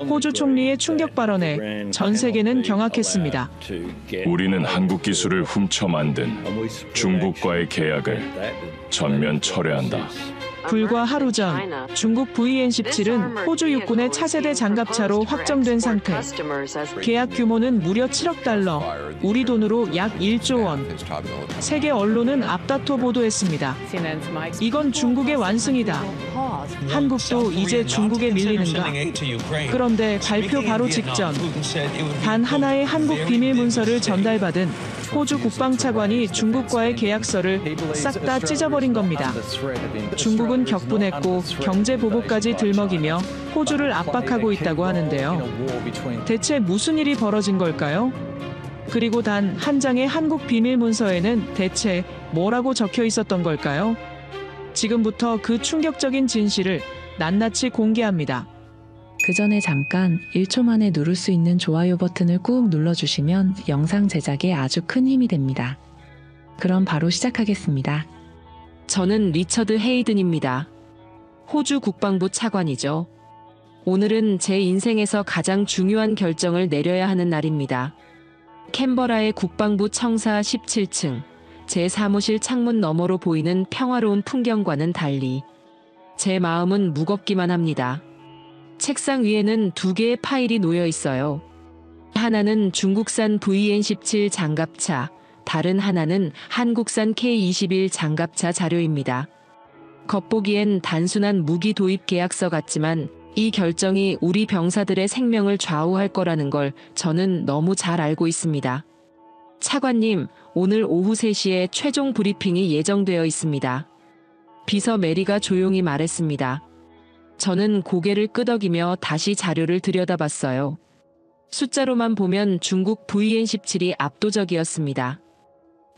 호주 총리의 충격 발언에 전 세계는 경악했습니다. 우리는 한국 기술을 훔쳐 만든 중국과의 계약을 전면 철회한다. 불과 하루 전 중국 VN-17은 호주 육군의 차세대 장갑차로 확정된 상태. 계약 규모는 무려 7억 달러, 우리 돈으로 약 1조 원. 세계 언론은 앞다퉈 보도했습니다. 이건 중국의 완승이다. 한국도 이제 중국에 밀리는가? 그런데 발표 바로 직전, 단 하나의 한국 비밀 문서를 전달받은 호주 국방차관이 중국과의 계약서를 싹 다 찢어버린 겁니다. 중국은 격분했고 경제 보복까지 들먹이며 호주를 압박하고 있다고 하는데요. 대체 무슨 일이 벌어진 걸까요? 그리고 단 한 장의 한국 비밀 문서에는 대체 뭐라고 적혀 있었던 걸까요? 지금부터 그 충격적인 진실을 낱낱이 공개합니다. 그 전에 잠깐 1초 만에 누를 수 있는 좋아요 버튼을 꾹 눌러주시면 영상 제작에 아주 큰 힘이 됩니다. 그럼 바로 시작하겠습니다. 저는 리처드 헤이든입니다. 호주 국방부 차관이죠. 오늘은 제 인생에서 가장 중요한 결정을 내려야 하는 날입니다. 캔버라의 국방부 청사 17층, 제 사무실 창문 너머로 보이는 평화로운 풍경과는 달리 제 마음은 무겁기만 합니다. 책상 위에는 두 개의 파일이 놓여 있어요. 하나는 중국산 VN-17 장갑차, 다른 하나는 한국산 K-21 장갑차 자료입니다. 겉보기엔 단순한 무기 도입 계약서 같지만 이 결정이 우리 병사들의 생명을 좌우할 거라는 걸 저는 너무 잘 알고 있습니다. 차관님, 오늘 오후 3시에 최종 브리핑이 예정되어 있습니다. 비서 메리가 조용히 말했습니다. 저는 고개를 끄덕이며 다시 자료를 들여다봤어요. 숫자로만 보면 중국 VN-17이 압도적이었습니다.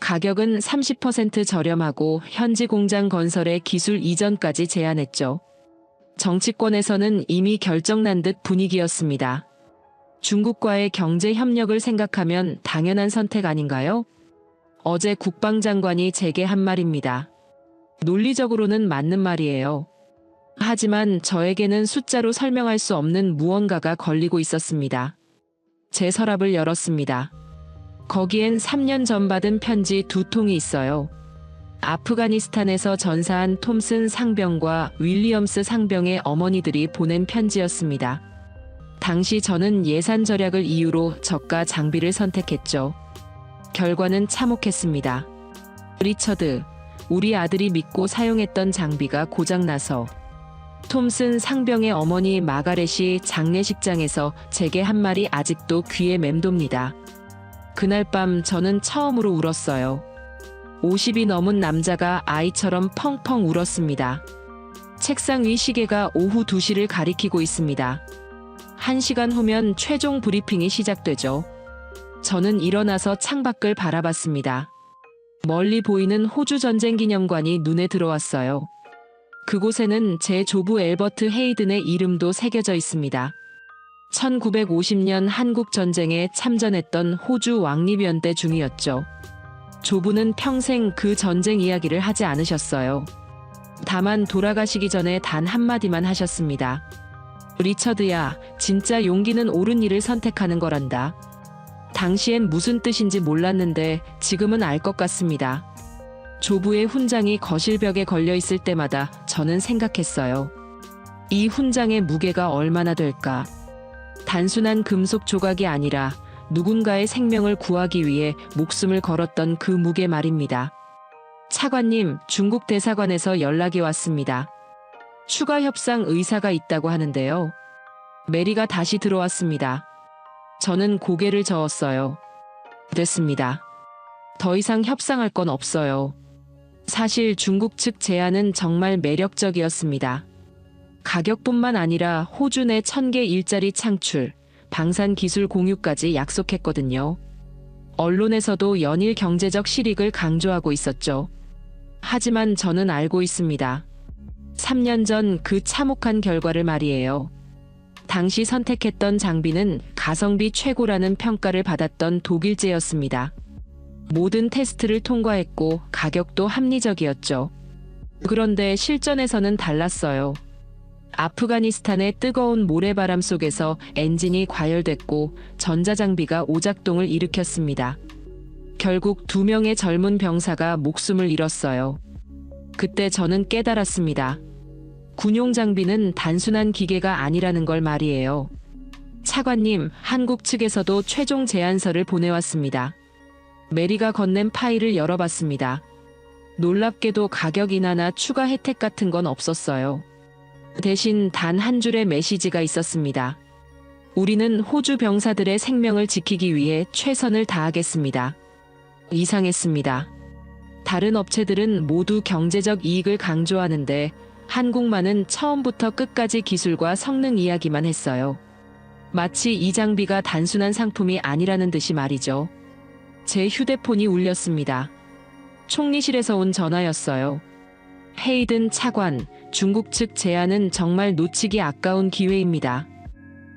가격은 30% 저렴하고 현지 공장 건설의 기술 이전까지 제한했죠. 정치권에서는 이미 결정난 듯 분위기였습니다. 중국과의 경제 협력을 생각하면 당연한 선택 아닌가요? 어제 국방장관이 제게 한 말입니다. 논리적으로는 맞는 말이에요. 하지만 저에게는 숫자로 설명할 수 없는 무언가가 걸리고 있었습니다. 제 서랍을 열었습니다. 거기엔 3년 전 받은 편지 2통이 있어요. 아프가니스탄에서 전사한 톰슨 상병과 윌리엄스 상병의 어머니들이 보낸 편지였습니다. 당시 저는 예산 절약을 이유로 저가 장비를 선택했죠. 결과는 참혹했습니다. 리처드, 우리 아들이 믿고 사용했던 장비가 고장나서 톰슨 상병의 어머니 마가렛이 장례식장에서 제게 한 말이 아직도 귀에 맴돕니다. 그날 밤 저는 처음으로 울었어요. 50이 넘은 남자가 아이처럼 펑펑 울었습니다. 책상 위 시계가 오후 2시를 가리키고 있습니다. 1시간 후면 최종 브리핑이 시작되죠. 저는 일어나서 창밖을 바라봤습니다. 멀리 보이는 호주 전쟁기념관이 눈에 들어왔어요. 그곳에는 제 조부 엘버트 헤이든의 이름도 새겨져 있습니다. 1950년 한국전쟁에 참전했던 호주 왕립연대 중이었죠. 조부는 평생 그 전쟁 이야기를 하지 않으셨어요. 다만 돌아가시기 전에 단 한마디만 하셨습니다. 리처드야, 진짜 용기는 옳은 일을 선택하는 거란다. 당시엔 무슨 뜻인지 몰랐는데 지금은 알 것 같습니다. 조부의 훈장이 거실벽에 걸려 있을 때마다 저는 생각했어요. 이 훈장의 무게가 얼마나 될까? 단순한 금속 조각이 아니라 누군가의 생명을 구하기 위해 목숨을 걸었던 그 무게 말입니다. 차관님, 중국 대사관에서 연락이 왔습니다. 추가 협상 의사가 있다고 하는데요. 메리가 다시 들어왔습니다. 저는 고개를 저었어요. 됐습니다. 더 이상 협상할 건 없어요. 사실 중국 측 제안은 정말 매력적이었습니다. 가격뿐만 아니라 호주 내 1000개 일자리 창출, 방산 기술 공유까지 약속했거든요. 언론에서도 연일 경제적 실익을 강조하고 있었죠. 하지만 저는 알고 있습니다. 3년 전 그 참혹한 결과를 말이에요. 당시 선택했던 장비는 가성비 최고라는 평가를 받았던 독일제였습니다. 모든 테스트를 통과했고 가격도 합리적이었죠. 그런데 실전에서는 달랐어요. 아프가니스탄의 뜨거운 모래바람 속에서 엔진이 과열됐고 전자장비가 오작동을 일으켰습니다. 결국 2명의 젊은 병사가 목숨을 잃었어요. 그때 저는 깨달았습니다. 군용 장비는 단순한 기계가 아니라는 걸 말이에요. 차관님, 한국 측에서도 최종 제안서를 보내왔습니다. 메리가 건넨 파일을 열어봤습니다. 놀랍게도 가격 인하나 추가 혜택 같은 건 없었어요. 대신 단 한 줄의 메시지가 있었습니다. 우리는 호주 병사들의 생명을 지키기 위해 최선을 다하겠습니다. 이상했습니다. 다른 업체들은 모두 경제적 이익을 강조하는데 한국만은 처음부터 끝까지 기술과 성능 이야기만 했어요. 마치 이 장비가 단순한 상품이 아니라는 듯이 말이죠. 제 휴대폰이 울렸습니다. 총리실에서 온 전화였어요. 헤이든 차관, 중국 측 제안은 정말 놓치기 아까운 기회입니다.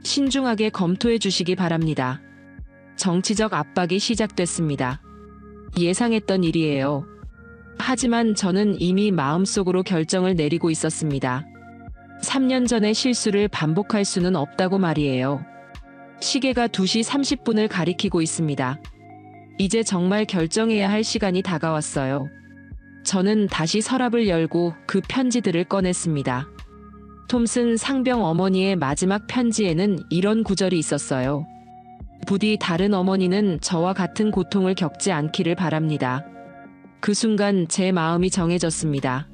신중하게 검토해 주시기 바랍니다. 정치적 압박이 시작됐습니다. 예상했던 일이에요. 하지만 저는 이미 마음속으로 결정을 내리고 있었습니다. 3년 전의 실수를 반복할 수는 없다고 말이에요. 시계가 2시 30분을 가리키고 있습니다. 이제 정말 결정해야 할 시간이 다가왔어요. 저는 다시 서랍을 열고 그 편지들을 꺼냈습니다. 톰슨 상병 어머니의 마지막 편지에는 이런 구절이 있었어요. 부디 다른 어머니는 저와 같은 고통을 겪지 않기를 바랍니다. 그 순간 제 마음이 정해졌습니다.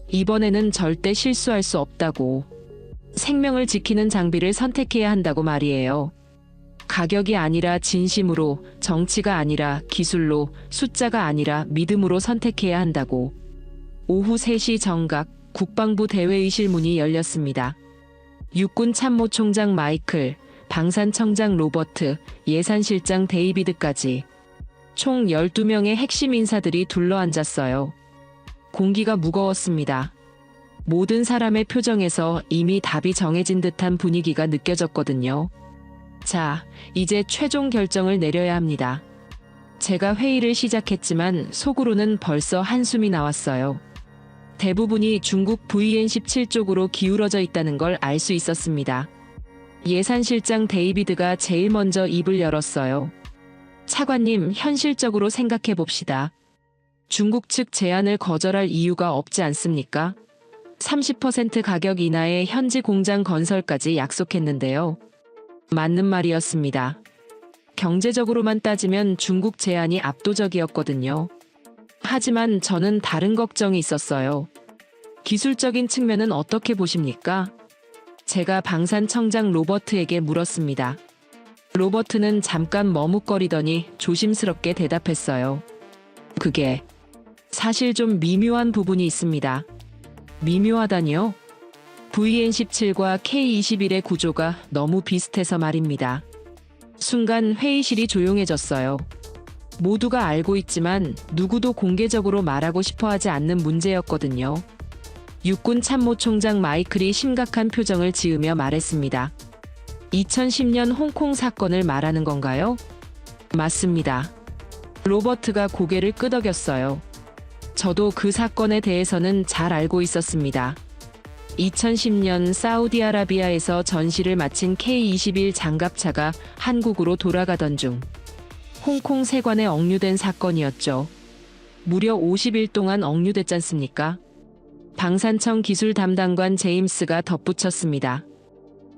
이번에는 절대 실수할 수 없다고. 생명을 지키는 장비를 선택해야 한다고 말이에요. 가격이 아니라 진심으로, 정치가 아니라 기술로, 숫자가 아니라 믿음으로 선택해야 한다고. 오후 3시 정각 국방부 대회의실 문이 열렸습니다. 육군 참모총장 마이클, 방산청장 로버트, 예산실장 데이비드까지 총 12명의 핵심 인사들이 둘러앉았어요. 공기가 무거웠습니다. 모든 사람의 표정에서 이미 답이 정해진 듯한 분위기가 느껴졌거든요. 자, 이제 최종 결정을 내려야 합니다. 제가 회의를 시작했지만 속으로는 벌써 한숨이 나왔어요. 대부분이 중국 VN-17 쪽으로 기울어져 있다는 걸 알 수 있었습니다. 예산실장 데이비드가 제일 먼저 입을 열었어요. 차관님, 현실적으로 생각해 봅시다. 중국 측 제안을 거절할 이유가 없지 않습니까? 30% 가격 인하의 현지 공장 건설까지 약속했는데요. 맞는 말이었습니다. 경제적으로만 따지면 중국 제안이 압도적이었거든요. 하지만 저는 다른 걱정이 있었어요. 기술적인 측면은 어떻게 보십니까? 제가 방산청장 로버트에게 물었습니다. 로버트는 잠깐 머뭇거리더니 조심스럽게 대답했어요. 그게 사실 좀 미묘한 부분이 있습니다. 미묘하다니요? VN-17과 K-21의 구조가 너무 비슷해서 말입니다. 순간 회의실이 조용해졌어요. 모두가 알고 있지만 누구도 공개적으로 말하고 싶어하지 않는 문제였거든요. 육군 참모총장 마이클이 심각한 표정을 지으며 말했습니다. 2010년 홍콩 사건을 말하는 건가요? 맞습니다. 로버트가 고개를 끄덕였어요. 저도 그 사건에 대해서는 잘 알고 있었습니다. 2010년 사우디아라비아에서 전시를 마친 K-21 장갑차가 한국으로 돌아가던 중 홍콩 세관에 억류된 사건이었죠. 무려 50일 동안 억류됐잖습니까? 방산청 기술 담당관 제임스가 덧붙였습니다.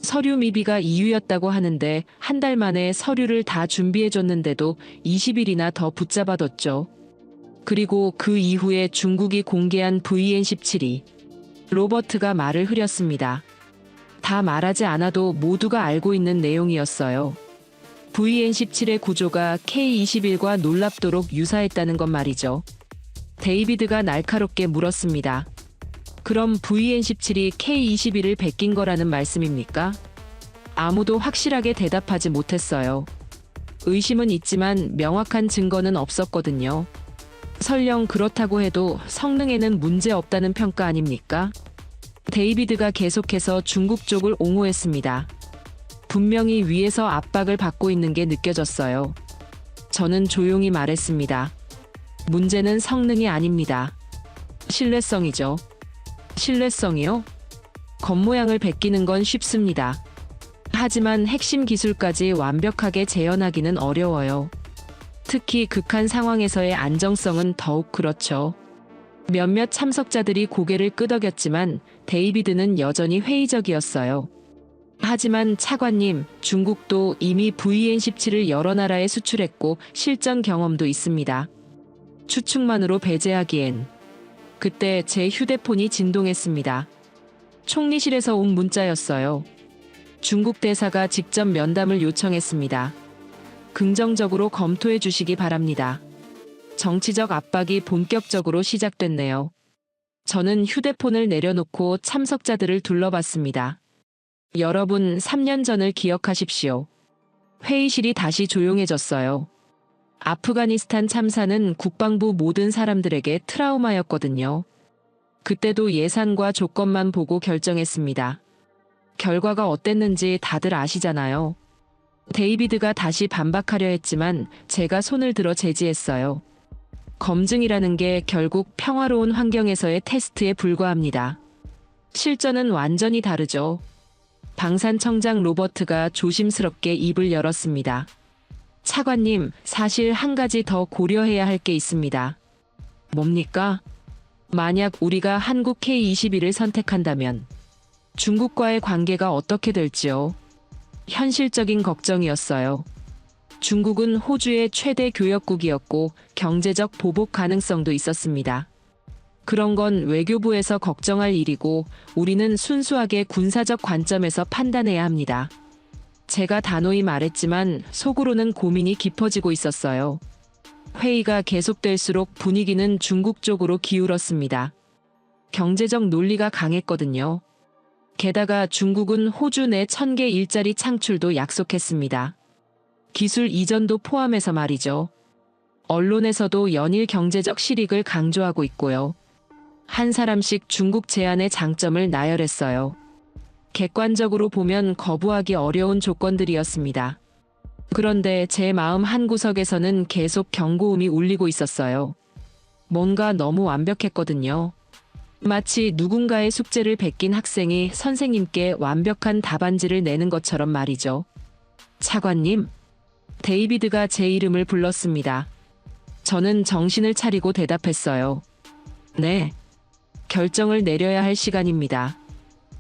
서류 미비가 이유였다고 하는데 한 달 만에 서류를 다 준비해줬는데도 20일이나 더 붙잡아뒀죠. 그리고 그 이후에 중국이 공개한 VN-17이 로버트가 말을 흐렸습니다. 다 말하지 않아도 모두가 알고 있는 내용이었어요. VN-17의 구조가 K-21과 놀랍도록 유사했다는 것 말이죠. 데이비드가 날카롭게 물었습니다. 그럼 VN-17이 K-21을 베낀 거라는 말씀입니까? 아무도 확실하게 대답하지 못했어요. 의심은 있지만 명확한 증거는 없었거든요. 설령 그렇다고 해도 성능에는 문제 없다는 평가 아닙니까? 데이비드가 계속해서 중국 쪽을 옹호했습니다. 분명히 위에서 압박을 받고 있는 게 느껴졌어요. 저는 조용히 말했습니다. 문제는 성능이 아닙니다. 신뢰성이죠. 신뢰성이요? 겉모양을 베끼는 건 쉽습니다. 하지만 핵심 기술까지 완벽하게 재현하기는 어려워요. 특히 극한 상황에서의 안정성은 더욱 그렇죠. 몇몇 참석자들이 고개를 끄덕였지만 데이비드는 여전히 회의적이었어요. 하지만 차관님, 중국도 이미 VN-17을 여러 나라에 수출했고 실전 경험도 있습니다. 추측만으로 배제하기엔. 그때 제 휴대폰이 진동했습니다. 총리실에서 온 문자였어요. 중국 대사가 직접 면담을 요청했습니다. 긍정적으로 검토해 주시기 바랍니다. 정치적 압박이 본격적으로 시작됐네요. 저는 휴대폰을 내려놓고 참석자들을 둘러봤습니다. 여러분, 3년 전을 기억하십시오. 회의실이 다시 조용해졌어요. 아프가니스탄 참사는 국방부 모든 사람들에게 트라우마였거든요. 그때도 예산과 조건만 보고 결정했습니다. 결과가 어땠는지 다들 아시잖아요. 데이비드가 다시 반박하려 했지만 제가 손을 들어 제지했어요. 검증이라는 게 결국 평화로운 환경에서의 테스트에 불과합니다. 실전은 완전히 다르죠. 방산청장 로버트가 조심스럽게 입을 열었습니다. 차관님, 사실 한 가지 더 고려해야 할 게 있습니다. 뭡니까? 만약 우리가 한국 K-21을 선택한다면 중국과의 관계가 어떻게 될지요? 현실적인 걱정이었어요. 중국은 호주의 최대 교역국이었고 경제적 보복 가능성도 있었습니다. 그런 건 외교부에서 걱정할 일이고 우리는 순수하게 군사적 관점에서 판단해야 합니다. 제가 단호히 말했지만 속으로는 고민이 깊어지고 있었어요. 회의가 계속될수록 분위기는 중국 쪽으로 기울었습니다. 경제적 논리가 강했거든요. 게다가 중국은 호주 내 1000개 일자리 창출도 약속했습니다. 기술 이전도 포함해서 말이죠. 언론에서도 연일 경제적 실익을 강조하고 있고요. 한 사람씩 중국 제안의 장점을 나열했어요. 객관적으로 보면 거부하기 어려운 조건들이었습니다. 그런데 제 마음 한구석에서는 계속 경고음이 울리고 있었어요. 뭔가 너무 완벽했거든요. 마치 누군가의 숙제를 베낀 학생이 선생님께 완벽한 답안지를 내는 것처럼 말이죠. 차관님, 데이비드가 제 이름을 불렀습니다. 저는 정신을 차리고 대답했어요. 네. 결정을 내려야 할 시간입니다.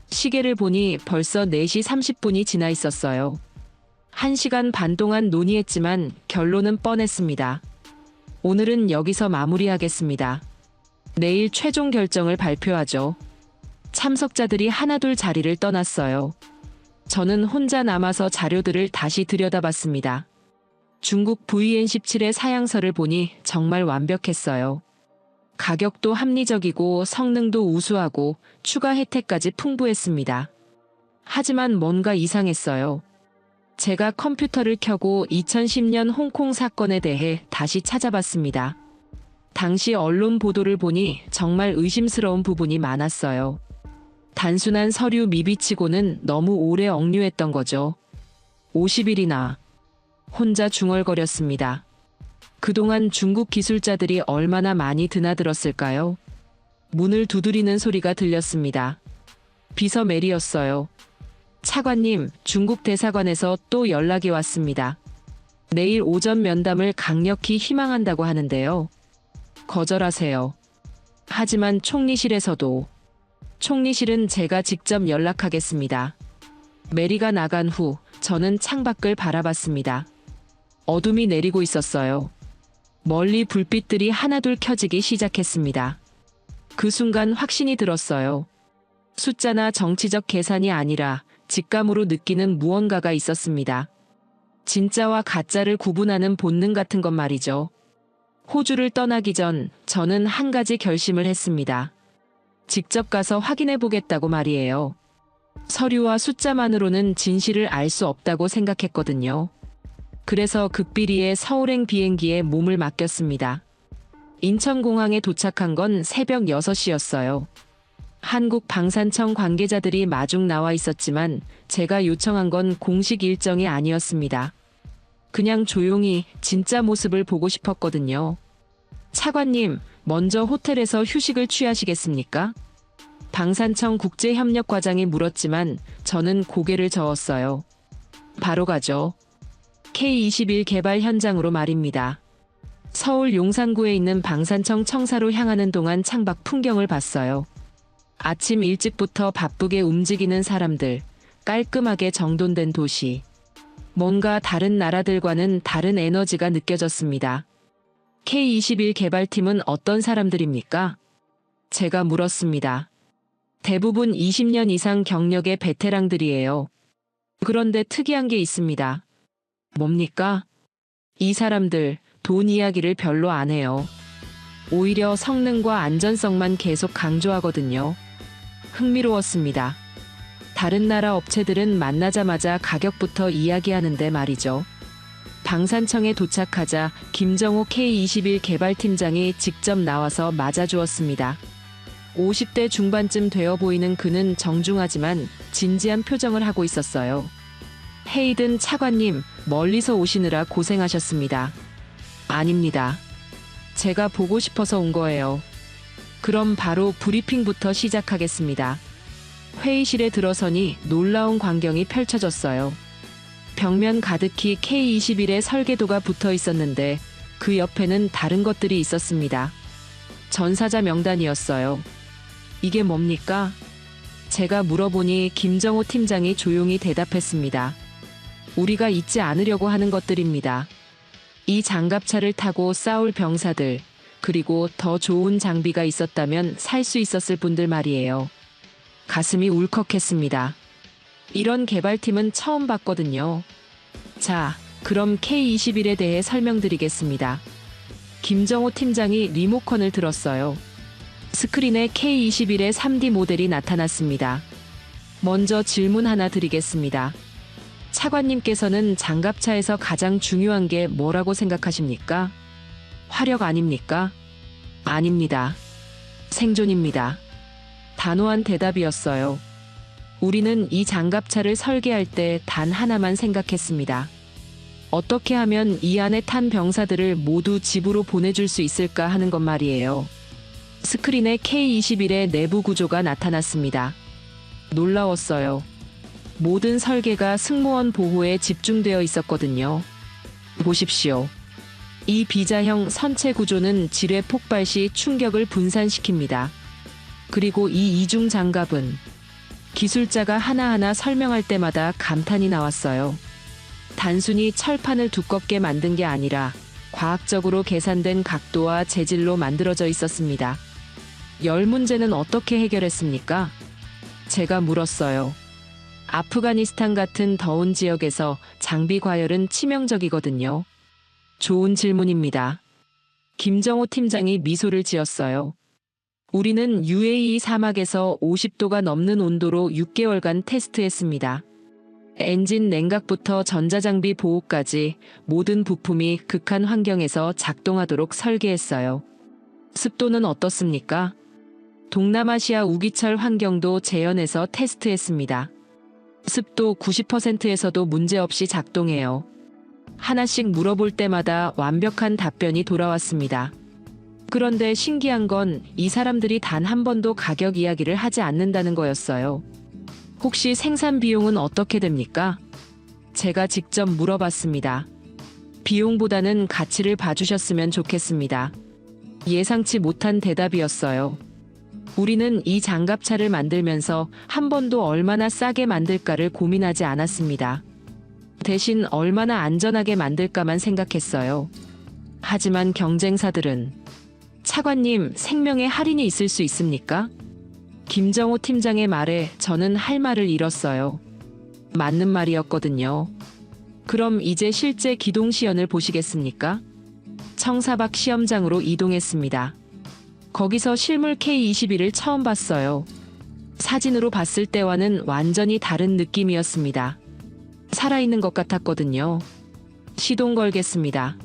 시계를 보니 벌써 4시 30분이 지나 있었어요. 1시간 반 동안 논의했지만 결론은 뻔했습니다. 오늘은 여기서 마무리하겠습니다. 내일 최종 결정을 발표하죠. 참석자들이 하나둘 자리를 떠났어요. 저는 혼자 남아서 자료들을 다시 들여다봤습니다. 중국 VN-17의 사양서를 보니 정말 완벽했어요. 가격도 합리적이고 성능도 우수하고 추가 혜택까지 풍부했습니다. 하지만 뭔가 이상했어요. 제가 컴퓨터를 켜고 2010년 홍콩 사건에 대해 다시 찾아봤습니다. 당시 언론 보도를 보니 정말 의심스러운 부분이 많았어요. 단순한 서류 미비치고는 너무 오래 억류했던 거죠. 50일이나. 혼자 중얼거렸습니다. 그동안 중국 기술자들이 얼마나 많이 드나들었을까요? 문을 두드리는 소리가 들렸습니다. 비서 메리였어요. 차관님, 중국 대사관에서 또 연락이 왔습니다. 내일 오전 면담을 강력히 희망한다고 하는데요. 거절하세요. 하지만 총리실에서도. 총리실은 제가 직접 연락하겠습니다. 메리가 나간 후 저는 창밖을 바라봤습니다. 어둠이 내리고 있었어요. 멀리 불빛들이 하나둘 켜지기 시작했습니다. 그 순간 확신이 들었어요. 숫자나 정치적 계산이 아니라 직감으로 느끼는 무언가가 있었습니다. 진짜와 가짜를 구분하는 본능 같은 것 말이죠. 호주를 떠나기 전 저는 한 가지 결심을 했습니다. 직접 가서 확인해 보겠다고 말이에요. 서류와 숫자만으로는 진실을 알 수 없다고 생각했거든요. 그래서 극비리의 서울행 비행기에 몸을 맡겼습니다. 인천공항에 도착한 건 새벽 6시였어요. 한국 방산청 관계자들이 마중 나와 있었지만 제가 요청한 건 공식 일정이 아니었습니다. 그냥 조용히 진짜 모습을 보고 싶었거든요. 차관님, 먼저 호텔에서 휴식을 취하시겠습니까? 방산청 국제협력과장이 물었지만 저는 고개를 저었어요. 바로 가죠. K-21 개발 현장으로 말입니다. 서울 용산구에 있는 방산청 청사로 향하는 동안 창밖 풍경을 봤어요. 아침 일찍부터 바쁘게 움직이는 사람들, 깔끔하게 정돈된 도시. 뭔가 다른 나라들과는 다른 에너지가 느껴졌습니다. K-21 개발팀은 어떤 사람들입니까? 제가 물었습니다. 대부분 20년 이상 경력의 베테랑들이에요. 그런데 특이한 게 있습니다. 뭡니까? 이 사람들 돈 이야기를 별로 안 해요. 오히려 성능과 안전성만 계속 강조하거든요. 흥미로웠습니다. 다른 나라 업체들은 만나자마자 가격부터 이야기하는데 말이죠. 방산청에 도착하자 김정호 K-21 개발팀장이 직접 나와서 맞아주었습니다. 50대 중반쯤 되어 보이는 그는 정중하지만 진지한 표정을 하고 있었어요. 헤이든 차관님, 멀리서 오시느라 고생하셨습니다. 아닙니다. 제가 보고 싶어서 온 거예요. 그럼 바로 브리핑부터 시작하겠습니다. 회의실에 들어서니 놀라운 광경이 펼쳐졌어요. 벽면 가득히 K-21의 설계도가 붙어 있었는데 그 옆에는 다른 것들이 있었습니다. 전사자 명단이었어요. 이게 뭡니까? 제가 물어보니 김정호 팀장이 조용히 대답했습니다. 우리가 잊지 않으려고 하는 것들입니다. 이 장갑차를 타고 싸울 병사들, 그리고 더 좋은 장비가 있었다면 살 수 있었을 분들 말이에요. 가슴이 울컥했습니다. 이런 개발팀은 처음 봤거든요. 자, 그럼 K-21에 대해 설명드리겠습니다. 김정호 팀장이 리모컨을 들었어요. 스크린에 K-21의 3D 모델이 나타났습니다. 먼저 질문 하나 드리겠습니다. 차관님께서는 장갑차에서 가장 중요한 게 뭐라고 생각하십니까? 화력 아닙니까? 아닙니다. 생존입니다. 단호한 대답이었어요. 우리는 이 장갑차를 설계할 때 단 하나만 생각했습니다. 어떻게 하면 이 안에 탄 병사들을 모두 집으로 보내줄 수 있을까 하는 것 말이에요. 스크린에 K-21의 내부 구조가 나타났습니다. 놀라웠어요. 모든 설계가 승무원 보호에 집중되어 있었거든요. 보십시오. 이 비자형 선체 구조는 지뢰 폭발 시 충격을 분산시킵니다. 그리고 이 이중 장갑은 기술자가 하나하나 설명할 때마다 감탄이 나왔어요. 단순히 철판을 두껍게 만든 게 아니라 과학적으로 계산된 각도와 재질로 만들어져 있었습니다. 열 문제는 어떻게 해결했습니까? 제가 물었어요. 아프가니스탄 같은 더운 지역에서 장비 과열은 치명적이거든요. 좋은 질문입니다. 김정호 팀장이 미소를 지었어요. 우리는 UAE 사막에서 50도가 넘는 온도로 6개월간 테스트했습니다. 엔진 냉각부터 전자장비 보호까지 모든 부품이 극한 환경에서 작동하도록 설계했어요. 습도는 어떻습니까? 동남아시아 우기철 환경도 재현해서 테스트했습니다. 습도 90%에서도 문제없이 작동해요. 하나씩 물어볼 때마다 완벽한 답변이 돌아왔습니다. 그런데 신기한 건 이 사람들이 단 한 번도 가격 이야기를 하지 않는다는 거였어요. 혹시 생산 비용은 어떻게 됩니까? 제가 직접 물어봤습니다. 비용보다는 가치를 봐주셨으면 좋겠습니다. 예상치 못한 대답이었어요. 우리는 이 장갑차를 만들면서 한 번도 얼마나 싸게 만들까를 고민하지 않았습니다. 대신 얼마나 안전하게 만들까만 생각했어요. 하지만 경쟁사들은 차관님, 생명에 할인이 있을 수 있습니까? 김정호 팀장의 말에 저는 할 말을 잃었어요. 맞는 말이었거든요. 그럼 이제 실제 기동 시연을 보시겠습니까? 청사 밖 시험장으로 이동했습니다. 거기서 실물 K-21을 처음 봤어요. 사진으로 봤을 때와는 완전히 다른 느낌이었습니다. 살아있는 것 같았거든요. 시동 걸겠습니다.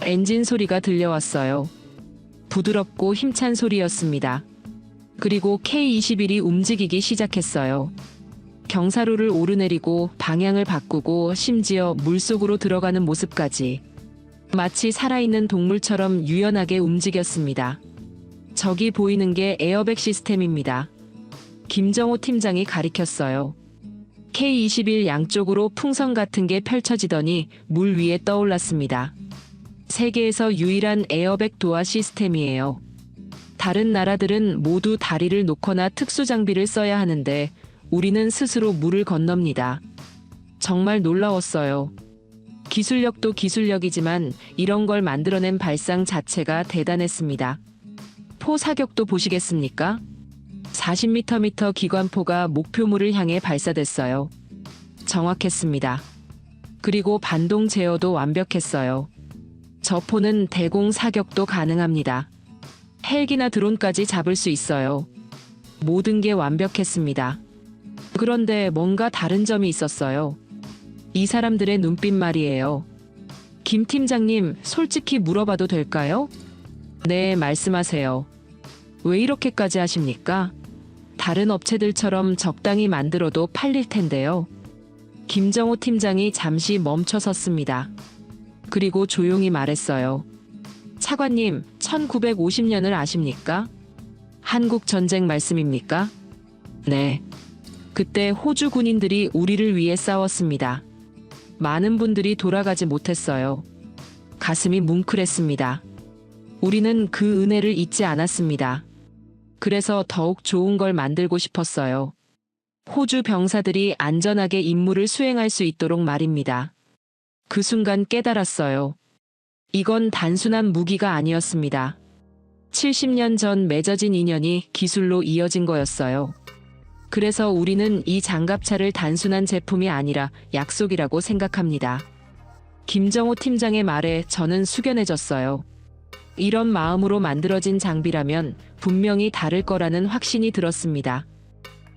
엔진 소리가 들려왔어요. 부드럽고 힘찬 소리였습니다. 그리고 K-21이 움직이기 시작했어요. 경사로를 오르내리고 방향을 바꾸고 심지어 물속으로 들어가는 모습까지 마치 살아있는 동물처럼 유연하게 움직였습니다. 저기 보이는 게 에어백 시스템입니다. 김정호 팀장이 가리켰어요. K21 양쪽으로 풍선 같은 게 펼쳐지더니 물 위에 떠올랐습니다. 세계에서 유일한 에어백 도하 시스템이에요. 다른 나라들은 모두 다리를 놓거나 특수 장비를 써야 하는데 우리는 스스로 물을 건넙니다. 정말 놀라웠어요. 기술력도 기술력이지만 이런 걸 만들어낸 발상 자체가 대단했습니다. 포 사격도 보시겠습니까? 40m 기관포가 목표물을 향해 발사됐어요. 정확했습니다. 그리고 반동 제어도 완벽했어요. 저 포는 대공 사격도 가능합니다. 헬기나 드론까지 잡을 수 있어요. 모든 게 완벽했습니다. 그런데 뭔가 다른 점이 있었어요. 이 사람들의 눈빛 말이에요. 김 팀장님, 솔직히 물어봐도 될까요? 네, 말씀하세요. 왜 이렇게까지 하십니까? 다른 업체들처럼 적당히 만들어도 팔릴 텐데요. 김정호 팀장이 잠시 멈춰 섰습니다. 그리고 조용히 말했어요. 차관님, 1950년을 아십니까? 한국 전쟁 말씀입니까? 네. 그때 호주 군인들이 우리를 위해 싸웠습니다. 많은 분들이 돌아가지 못했어요. 가슴이 뭉클했습니다. 우리는 그 은혜를 잊지 않았습니다. 그래서 더욱 좋은 걸 만들고 싶었어요. 호주 병사들이 안전하게 임무를 수행할 수 있도록 말입니다. 그 순간 깨달았어요. 이건 단순한 무기가 아니었습니다. 70년 전 맺어진 인연이 기술로 이어진 거였어요. 그래서 우리는 이 장갑차를 단순한 제품이 아니라 약속이라고 생각합니다. 김정호 팀장의 말에 저는 숙연해졌어요. 이런 마음으로 만들어진 장비라면 분명히 다를 거라는 확신이 들었습니다.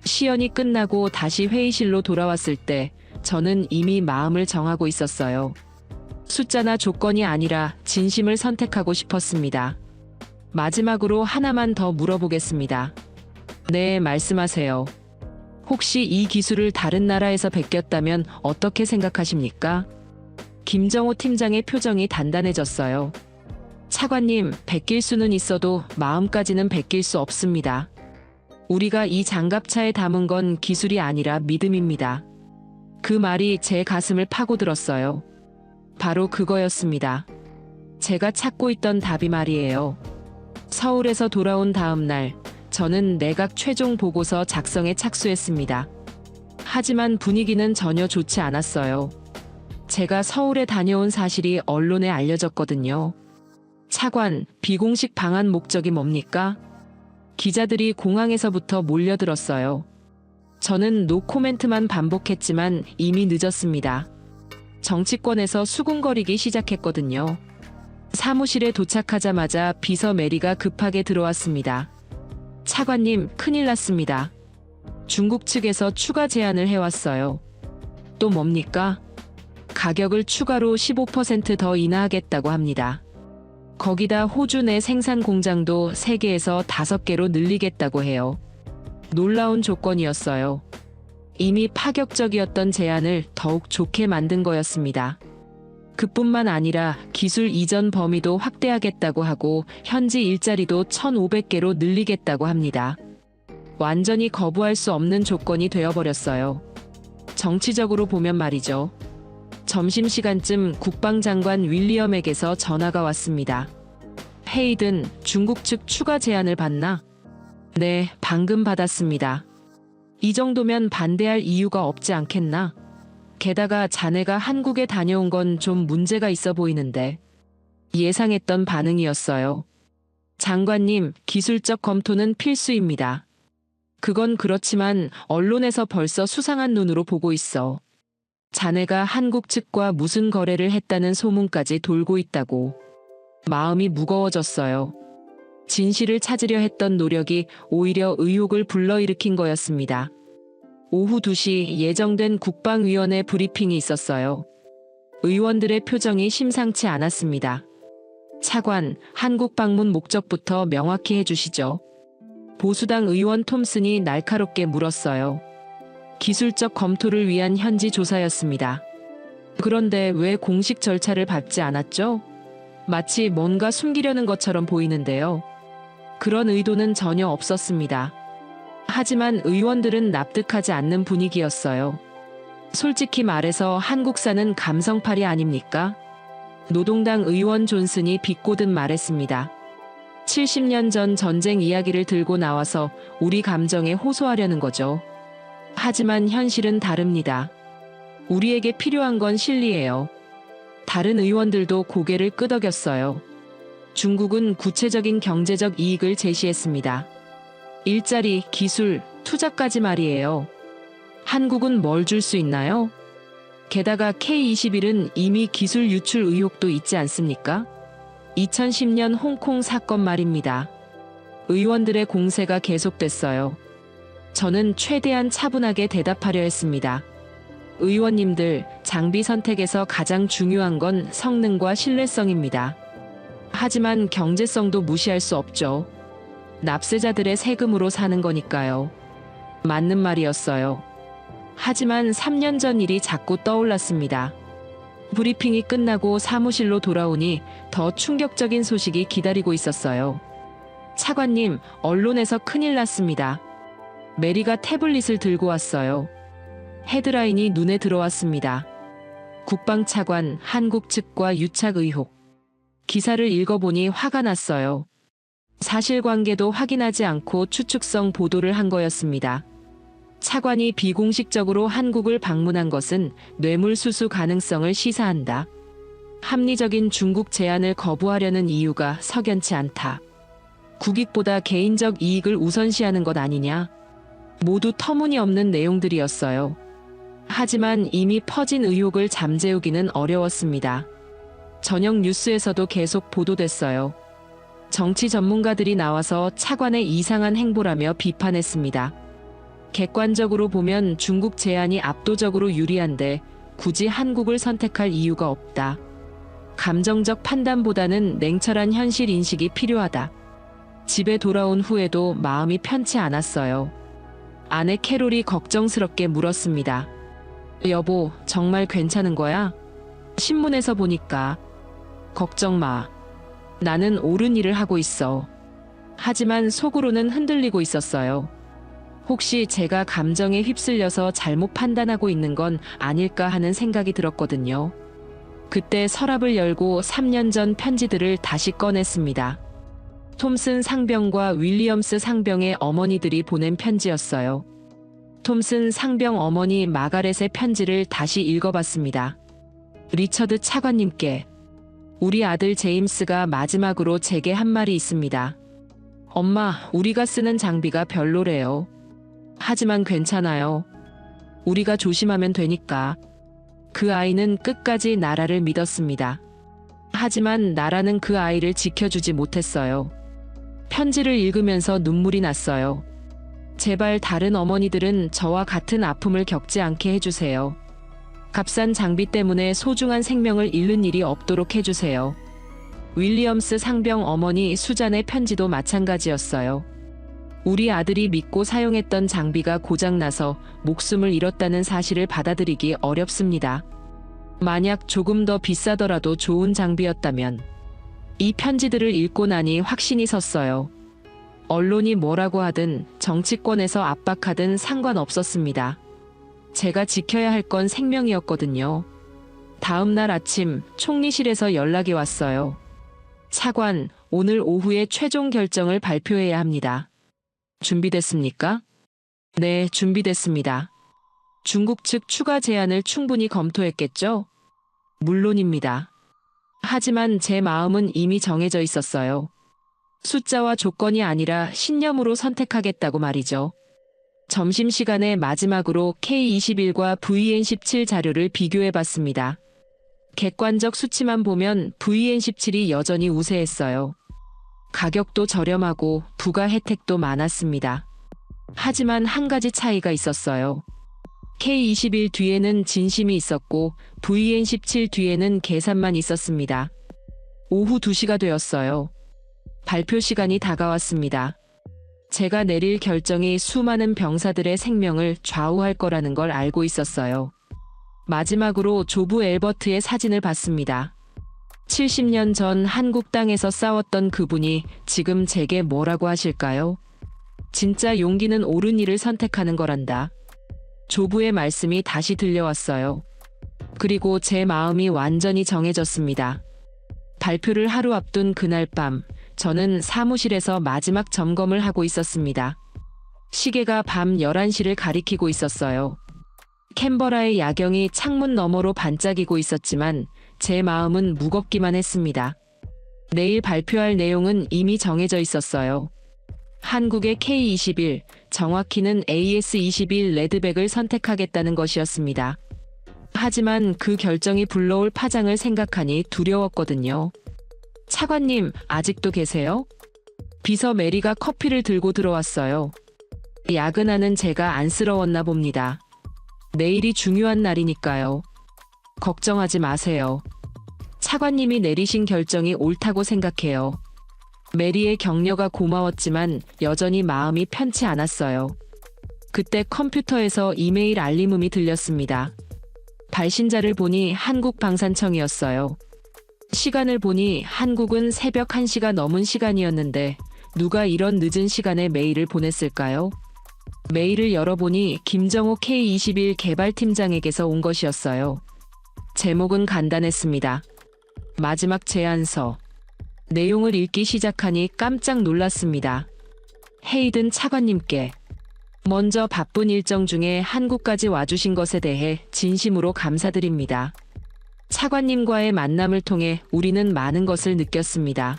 시연이 끝나고 다시 회의실로 돌아왔을 때 저는 이미 마음을 정하고 있었어요. 숫자나 조건이 아니라 진심을 선택하고 싶었습니다. 마지막으로 하나만 더 물어보겠습니다. 네, 말씀하세요. 혹시 이 기술을 다른 나라에서 베꼈다면 어떻게 생각하십니까? 김정호 팀장의 표정이 단단해졌어요. 차관님, 베낄 수는 있어도 마음까지는 베낄 수 없습니다. 우리가 이 장갑차에 담은 건 기술이 아니라 믿음입니다. 그 말이 제 가슴을 파고들었어요. 바로 그거였습니다. 제가 찾고 있던 답이 말이에요. 서울에서 돌아온 다음 날, 저는 내각 최종 보고서 작성에 착수했습니다. 하지만 분위기는 전혀 좋지 않았어요. 제가 서울에 다녀온 사실이 언론에 알려졌거든요. 차관, 비공식 방한 목적이 뭡니까? 기자들이 공항에서부터 몰려들었어요. 저는 노코멘트만 반복했지만 이미 늦었습니다. 정치권에서 수군거리기 시작했거든요. 사무실에 도착하자마자 비서 메리가 급하게 들어왔습니다. 차관님, 큰일 났습니다. 중국 측에서 추가 제안을 해왔어요. 또 뭡니까? 가격을 추가로 15% 더 인하하겠다고 합니다. 거기다 호주 내 생산 공장도 3개에서 5개로 늘리겠다고 해요. 놀라운 조건이었어요. 이미 파격적이었던 제안을 더욱 좋게 만든 거였습니다. 그뿐만 아니라 기술 이전 범위도 확대하겠다고 하고 현지 일자리도 1,500개로 늘리겠다고 합니다. 완전히 거부할 수 없는 조건이 되어버렸어요. 정치적으로 보면 말이죠. 점심시간쯤 국방장관 윌리엄에게서 전화가 왔습니다. 헤이든, 중국 측 추가 제안을 받나? 네, 방금 받았습니다. 이 정도면 반대할 이유가 없지 않겠나? 게다가 자네가 한국에 다녀온 건 좀 문제가 있어 보이는데. 예상했던 반응이었어요. 장관님, 기술적 검토는 필수입니다. 그건 그렇지만 언론에서 벌써 수상한 눈으로 보고 있어. 자네가 한국 측과 무슨 거래를 했다는 소문까지 돌고 있다고. 마음이 무거워졌어요. 진실을 찾으려 했던 노력이 오히려 의혹을 불러일으킨 거였습니다. 오후 2시 예정된 국방위원회 브리핑이 있었어요. 의원들의 표정이 심상치 않았습니다. 차관, 한국 방문 목적부터 명확히 해주시죠. 보수당 의원 톰슨이 날카롭게 물었어요. 기술적 검토를 위한 현지 조사였습니다. 그런데 왜 공식 절차를 밟지 않았죠? 마치 뭔가 숨기려는 것처럼 보이는데요. 그런 의도는 전혀 없었습니다. 하지만 의원들은 납득하지 않는 분위기였어요. 솔직히 말해서 한국사는 감성팔이 아닙니까? 노동당 의원 존슨이 비꼬듯 말했습니다. 70년 전 전쟁 이야기를 들고 나와서 우리 감정에 호소하려는 거죠. 하지만 현실은 다릅니다. 우리에게 필요한 건 실리예요. 다른 의원들도 고개를 끄덕였어요. 중국은 구체적인 경제적 이익을 제시했습니다. 일자리, 기술, 투자까지 말이에요. 한국은 뭘 줄 수 있나요? 게다가 K21은 이미 기술 유출 의혹도 있지 않습니까? 2010년 홍콩 사건 말입니다. 의원들의 공세가 계속됐어요. 저는 최대한 차분하게 대답하려 했습니다. 의원님들, 장비 선택에서 가장 중요한 건 성능과 신뢰성입니다. 하지만 경제성도 무시할 수 없죠. 납세자들의 세금으로 사는 거니까요. 맞는 말이었어요. 하지만 3년 전 일이 자꾸 떠올랐습니다. 브리핑이 끝나고 사무실로 돌아오니 더 충격적인 소식이 기다리고 있었어요. 차관님, 언론에서 큰일 났습니다. 메리가 태블릿을 들고 왔어요. 헤드라인이 눈에 들어왔습니다. 국방차관, 한국 측과 유착 의혹. 기사를 읽어보니 화가 났어요. 사실관계도 확인하지 않고 추측성 보도를 한 거였습니다. 차관이 비공식적으로 한국을 방문한 것은 뇌물수수 가능성을 시사한다. 합리적인 중국 제안을 거부하려는 이유가 석연치 않다. 국익보다 개인적 이익을 우선시하는 것 아니냐? 모두 터무니없는 내용들이었어요. 하지만 이미 퍼진 의혹을 잠재우기는 어려웠습니다. 저녁 뉴스에서도 계속 보도됐어요. 정치 전문가들이 나와서 차관의 이상한 행보라며 비판했습니다. 객관적으로 보면 중국 제안이 압도적으로 유리한데 굳이 한국을 선택할 이유가 없다. 감정적 판단보다는 냉철한 현실 인식이 필요하다. 집에 돌아온 후에도 마음이 편치 않았어요. 아내 캐롤이 걱정스럽게 물었습니다. 여보, 정말 괜찮은 거야? 신문에서 보니까. 걱정 마. 나는 옳은 일을 하고 있어. 하지만 속으로는 흔들리고 있었어요. 혹시 제가 감정에 휩쓸려서 잘못 판단하고 있는 건 아닐까 하는 생각이 들었거든요. 그때 서랍을 열고 3년 전 편지들을 다시 꺼냈습니다. 톰슨 상병과 윌리엄스 상병의 어머니들이 보낸 편지였어요. 톰슨 상병 어머니 마가렛의 편지를 다시 읽어봤습니다. 리처드 차관님께. 우리 아들 제임스가 마지막으로 제게 한 말이 있습니다. 엄마, 우리가 쓰는 장비가 별로래요. 하지만 괜찮아요. 우리가 조심하면 되니까. 그 아이는 끝까지 나라를 믿었습니다. 하지만 나라는 그 아이를 지켜주지 못했어요. 편지를 읽으면서 눈물이 났어요. 제발 다른 어머니들은 저와 같은 아픔을 겪지 않게 해주세요. 값싼 장비 때문에 소중한 생명을 잃는 일이 없도록 해주세요. 윌리엄스 상병 어머니 수잔의 편지도 마찬가지였어요. 우리 아들이 믿고 사용했던 장비가 고장나서 목숨을 잃었다는 사실을 받아들이기 어렵습니다. 만약 조금 더 비싸더라도 좋은 장비였다면. 이 편지들을 읽고 나니 확신이 섰어요. 언론이 뭐라고 하든 정치권에서 압박하든 상관없었습니다. 제가 지켜야 할 건 생명이었거든요. 다음 날 아침 총리실에서 연락이 왔어요. 차관, 오늘 오후에 최종 결정을 발표해야 합니다. 준비됐습니까? 네, 준비됐습니다. 중국 측 추가 제안을 충분히 검토했겠죠? 물론입니다. 하지만 제 마음은 이미 정해져 있었어요. 숫자와 조건이 아니라 신념으로 선택하겠다고 말이죠. 점심시간에 마지막으로 K21과 VN17 자료를 비교해봤습니다. 객관적 수치만 보면 VN17이 여전히 우세했어요. 가격도 저렴하고 부가 혜택도 많았습니다. 하지만 한 가지 차이가 있었어요. K21 뒤에는 진심이 있었고 VN17 뒤에는 계산만 있었습니다. 오후 2시가 되었어요. 발표 시간이 다가왔습니다. 제가 내릴 결정이 수많은 병사들의 생명을 좌우할 거라는 걸 알고 있었어요. 마지막으로 조부 엘버트의 사진을 봤습니다. 70년 전 한국 땅에서 싸웠던 그분이 지금 제게 뭐라고 하실까요? 진짜 용기는 옳은 일을 선택하는 거란다. 조부의 말씀이 다시 들려왔어요. 그리고 제 마음이 완전히 정해졌습니다. 발표를 하루 앞둔 그날 밤, 저는 사무실에서 마지막 점검을 하고 있었습니다. 시계가 밤 11시를 가리키고 있었어요. 캔버라의 야경이 창문 너머로 반짝이고 있었지만 제 마음은 무겁기만 했습니다. 내일 발표할 내용은 이미 정해져 있었어요. 한국의 K21, 정확히는 AS21 레드백을 선택하겠다는 것이었습니다. 하지만 그 결정이 불러올 파장을 생각하니 두려웠거든요. 차관님, 아직도 계세요? 비서 메리가 커피를 들고 들어왔어요. 야근하는 제가 안쓰러웠나 봅니다. 내일이 중요한 날이니까요. 걱정하지 마세요. 차관님이 내리신 결정이 옳다고 생각해요. 메리의 격려가 고마웠지만 여전히 마음이 편치 않았어요. 그때 컴퓨터에서 이메일 알림음이 들렸습니다. 발신자를 보니 한국방산청이었어요. 시간을 보니 한국은 새벽 1시가 넘은 시간이었는데 누가 이런 늦은 시간에 메일을 보냈을까요? 메일을 열어보니 김정호 K21 개발팀장에게서 온 것이었어요. 제목은 간단했습니다. 마지막 제안서. 내용을 읽기 시작하니 깜짝 놀랐습니다. 헤이든 차관님께 먼저 바쁜 일정 중에 한국까지 와주신 것에 대해 진심으로 감사드립니다. 차관님과의 만남을 통해 우리는 많은 것을 느꼈습니다.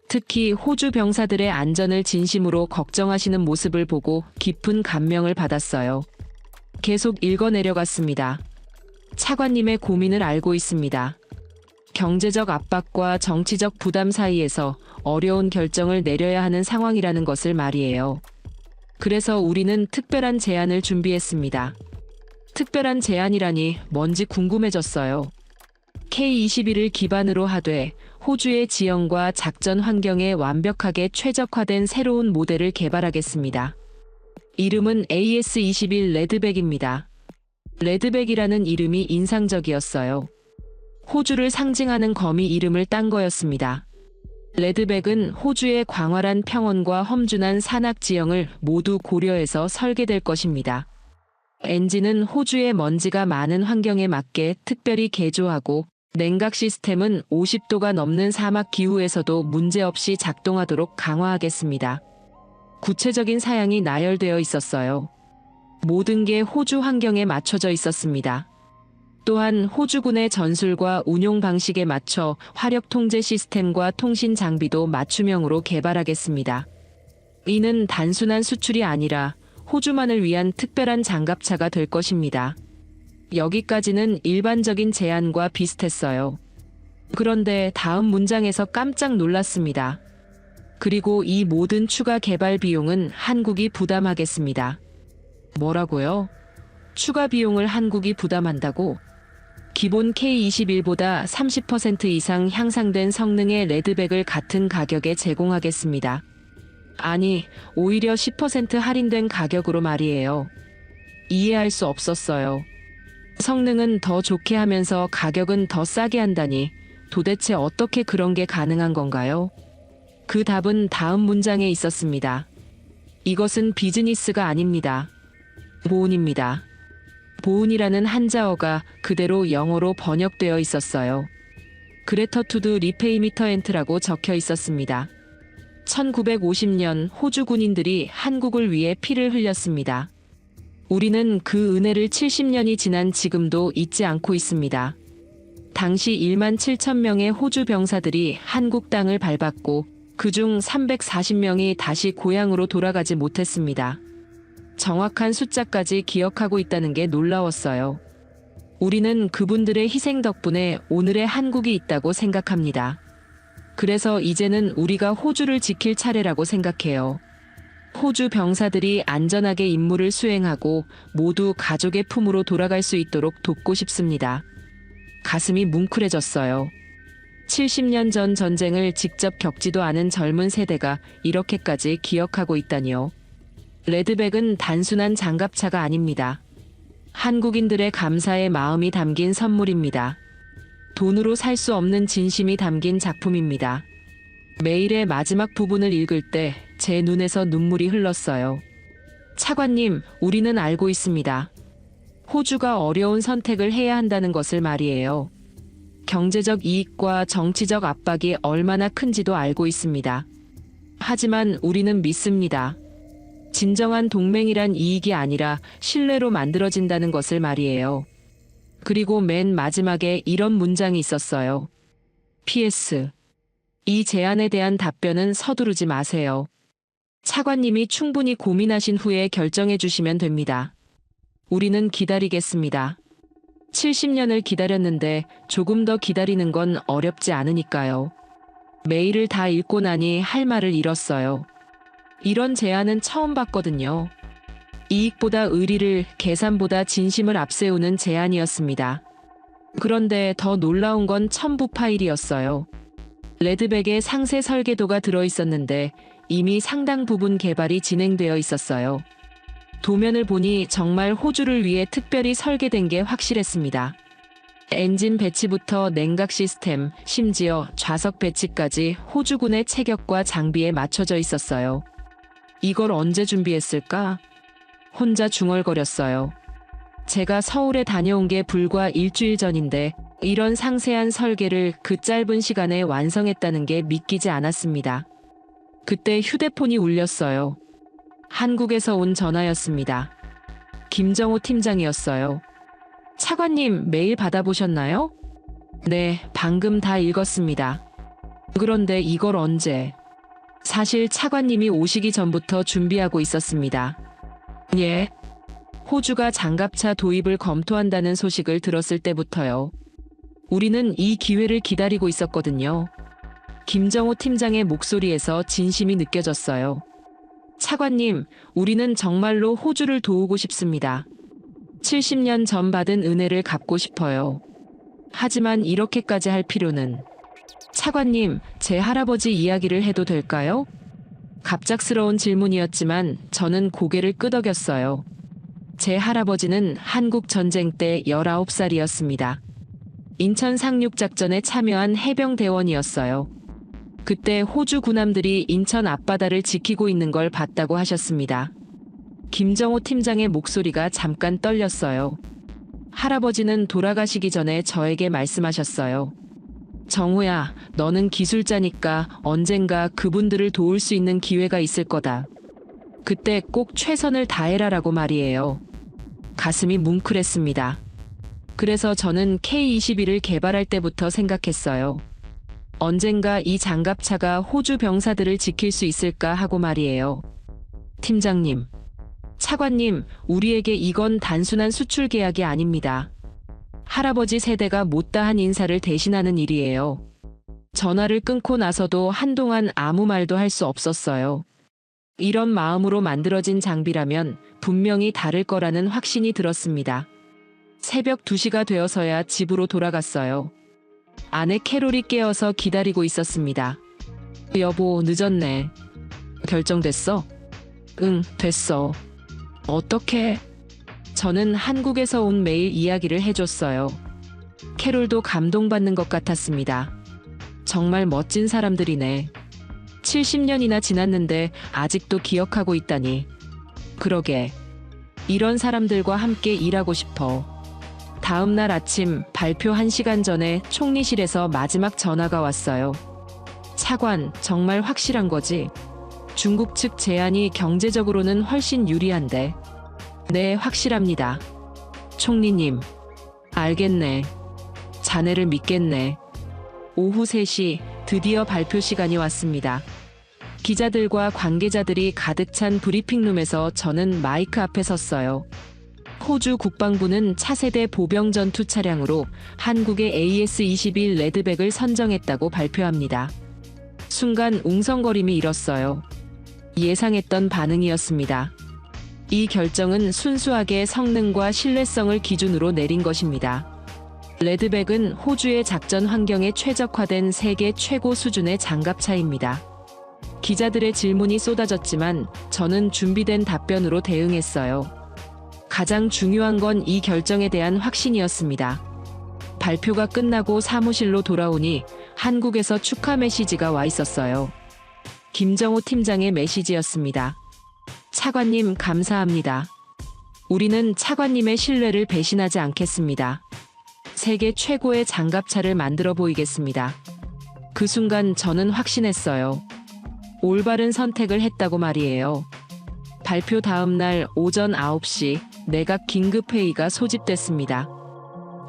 특히 호주 병사들의 안전을 진심으로 걱정하시는 모습을 보고 깊은 감명을 받았어요. 계속 읽어 내려갔습니다. 차관님의 고민을 알고 있습니다. 경제적 압박과 정치적 부담 사이에서 어려운 결정을 내려야 하는 상황이라는 것을 말이에요. 그래서 우리는 특별한 제안을 준비했습니다. 특별한 제안이라니 뭔지 궁금해졌어요. K21을 기반으로 하되 호주의 지형과 작전 환경에 완벽하게 최적화된 새로운 모델을 개발하겠습니다. 이름은 AS21 레드백입니다. 레드백이라는 이름이 인상적이었어요. 호주를 상징하는 거미 이름을 딴 거였습니다. 레드백은 호주의 광활한 평원과 험준한 산악 지형을 모두 고려해서 설계될 것입니다. 엔진은 호주의 먼지가 많은 환경에 맞게 특별히 개조하고 냉각 시스템은 50도가 넘는 사막 기후에서도 문제없이 작동하도록 강화하겠습니다. 구체적인 사양이 나열되어 있었어요. 모든 게 호주 환경에 맞춰져 있었습니다. 또한 호주군의 전술과 운용 방식에 맞춰 화력 통제 시스템과 통신 장비도 맞춤형으로 개발하겠습니다. 이는 단순한 수출이 아니라 호주만을 위한 특별한 장갑차가 될 것입니다. 여기까지는 일반적인 제안과 비슷했어요. 그런데 다음 문장에서 깜짝 놀랐습니다. 그리고 이 모든 추가 개발 비용은 한국이 부담하겠습니다. 뭐라고요? 추가 비용을 한국이 부담한다고? 기본 K21보다 30% 이상 향상된 성능의 레드백을 같은 가격에 제공하겠습니다. 아니, 오히려 10% 할인된 가격으로 말이에요. 이해할 수 없었어요. 성능은 더 좋게 하면서 가격은 더 싸게 한다니 도대체 어떻게 그런 게 가능한 건가요? 그 답은 다음 문장에 있었습니다. 이것은 비즈니스가 아닙니다. 보온입니다. 보온이라는 한자어가 그대로 영어로 번역되어 있었어요. 그레터 투드 리페이미터엔트라고 적혀 있었습니다. 1950년 호주 군인들이 한국을 위해 피를 흘렸습니다. 우리는 그 은혜를 70년이 지난 지금도 잊지 않고 있습니다. 당시 1만 7천 명의 호주 병사들이 한국 땅을 밟았고 그중 340명이 다시 고향으로 돌아가지 못했습니다. 정확한 숫자까지 기억하고 있다는 게 놀라웠어요. 우리는 그분들의 희생 덕분에 오늘의 한국이 있다고 생각합니다. 그래서 이제는 우리가 호주를 지킬 차례라고 생각해요. 호주 병사들이 안전하게 임무를 수행하고 모두 가족의 품으로 돌아갈 수 있도록 돕고 싶습니다. 가슴이 뭉클해졌어요. 70년 전 전쟁을 직접 겪지도 않은 젊은 세대가 이렇게까지 기억하고 있다니요. 레드백은 단순한 장갑차가 아닙니다. 한국인들의 감사의 마음이 담긴 선물입니다. 돈으로 살 수 없는 진심이 담긴 작품입니다. 메일의 마지막 부분을 읽을 때 제 눈에서 눈물이 흘렀어요. 차관님, 우리는 알고 있습니다. 호주가 어려운 선택을 해야 한다는 것을 말이에요. 경제적 이익과 정치적 압박이 얼마나 큰지도 알고 있습니다. 하지만 우리는 믿습니다. 진정한 동맹이란 이익이 아니라 신뢰로 만들어진다는 것을 말이에요. 그리고 맨 마지막에 이런 문장이 있었어요. PS. 이 제안에 대한 답변은 서두르지 마세요. 차관님이 충분히 고민하신 후에 결정해 주시면 됩니다. 우리는 기다리겠습니다. 70년을 기다렸는데 조금 더 기다리는 건 어렵지 않으니까요. 메일을 다 읽고 나니 할 말을 잃었어요. 이런 제안은 처음 봤거든요. 이익보다 의리를, 계산보다 진심을 앞세우는 제안이었습니다. 그런데 더 놀라운 건 첨부 파일이었어요. 레드백에 상세 설계도가 들어있었는데 이미 상당 부분 개발이 진행되어 있었어요. 도면을 보니 정말 호주를 위해 특별히 설계된 게 확실했습니다. 엔진 배치부터 냉각 시스템, 심지어 좌석 배치까지 호주군의 체격과 장비에 맞춰져 있었어요. 이걸 언제 준비했을까? 혼자 중얼거렸어요. 제가 서울에 다녀온 게 불과 일주일 전인데 이런 상세한 설계를 그 짧은 시간에 완성했다는 게 믿기지 않았습니다. 그때 휴대폰이 울렸어요. 한국에서 온 전화였습니다. 김정호 팀장이었어요. 차관님, 메일 받아보셨나요? 네, 방금 다 읽었습니다. 그런데 이걸 언제? 사실 차관님이 오시기 전부터 준비하고 있었습니다. 예. 호주가 장갑차 도입을 검토한다는 소식을 들었을 때부터요. 우리는 이 기회를 기다리고 있었거든요. 김정호 팀장의 목소리에서 진심이 느껴졌어요. 차관님, 우리는 정말로 호주를 도우고 싶습니다. 70년 전 받은 은혜를 갚고 싶어요. 하지만 이렇게까지 할 필요는... 차관님, 제 할아버지 이야기를 해도 될까요? 갑작스러운 질문이었지만 저는 고개를 끄덕였어요. 제 할아버지는 한국 전쟁 때 19살이었습니다. 인천 상륙작전에 참여한 해병대원이었어요. 그때 호주 군함들이 인천 앞바다를 지키고 있는 걸 봤다고 하셨습니다. 김정호 팀장의 목소리가 잠깐 떨렸어요. 할아버지는 돌아가시기 전에 저에게 말씀하셨어요. 정우야, 너는 기술자니까 언젠가 그분들을 도울 수 있는 기회가 있을 거다. 그때 꼭 최선을 다해라라고 말이에요. 가슴이 뭉클했습니다. 그래서 저는 K-21을 개발할 때부터 생각했어요. 언젠가 이 장갑차가 호주 병사들을 지킬 수 있을까 하고 말이에요. 팀장님, 차관님, 우리에게 이건 단순한 수출 계약이 아닙니다. 할아버지 세대가 못다한 인사를 대신하는 일이에요. 전화를 끊고 나서도 한동안 아무 말도 할 수 없었어요. 이런 마음으로 만들어진 장비라면 분명히 다를 거라는 확신이 들었습니다. 새벽 2시가 되어서야 집으로 돌아갔어요. 아내 캐롤이 깨어서 기다리고 있었습니다. 여보, 늦었네. 결정됐어? 응, 됐어. 어떻게? 저는 한국에서 온 메일 이야기를 해줬어요. 캐롤도 감동받는 것 같았습니다. 정말 멋진 사람들이네. 70년이나 지났는데 아직도 기억하고 있다니. 그러게. 이런 사람들과 함께 일하고 싶어. 다음 날 아침 발표 1시간 전에 총리실에서 마지막 전화가 왔어요. 차관, 정말 확실한 거지? 중국 측 제안이 경제적으로는 훨씬 유리한데. 네, 확실합니다. 총리님. 알겠네. 자네를 믿겠네. 오후 3시 드디어 발표 시간이 왔습니다. 기자들과 관계자들이 가득 찬 브리핑룸에서 저는 마이크 앞에 섰어요. 호주 국방부는 차세대 보병 전투 차량으로 한국의 AS-21 레드백을 선정했다고 발표합니다. 순간 웅성거림이 일었어요. 예상했던 반응이었습니다. 이 결정은 순수하게 성능과 신뢰성을 기준으로 내린 것입니다. 레드백은 호주의 작전 환경에 최적화된 세계 최고 수준의 장갑차입니다. 기자들의 질문이 쏟아졌지만 저는 준비된 답변으로 대응했어요. 가장 중요한 건 이 결정에 대한 확신이었습니다. 발표가 끝나고 사무실로 돌아오니 한국에서 축하 메시지가 와 있었어요. 김정호 팀장의 메시지였습니다. 차관님 감사합니다. 우리는 차관님의 신뢰를 배신하지 않겠습니다. 세계 최고의 장갑차를 만들어 보이겠습니다. 그 순간 저는 확신했어요. 올바른 선택을 했다고 말이에요. 발표 다음 날 오전 9시 내각 긴급회의가 소집됐습니다.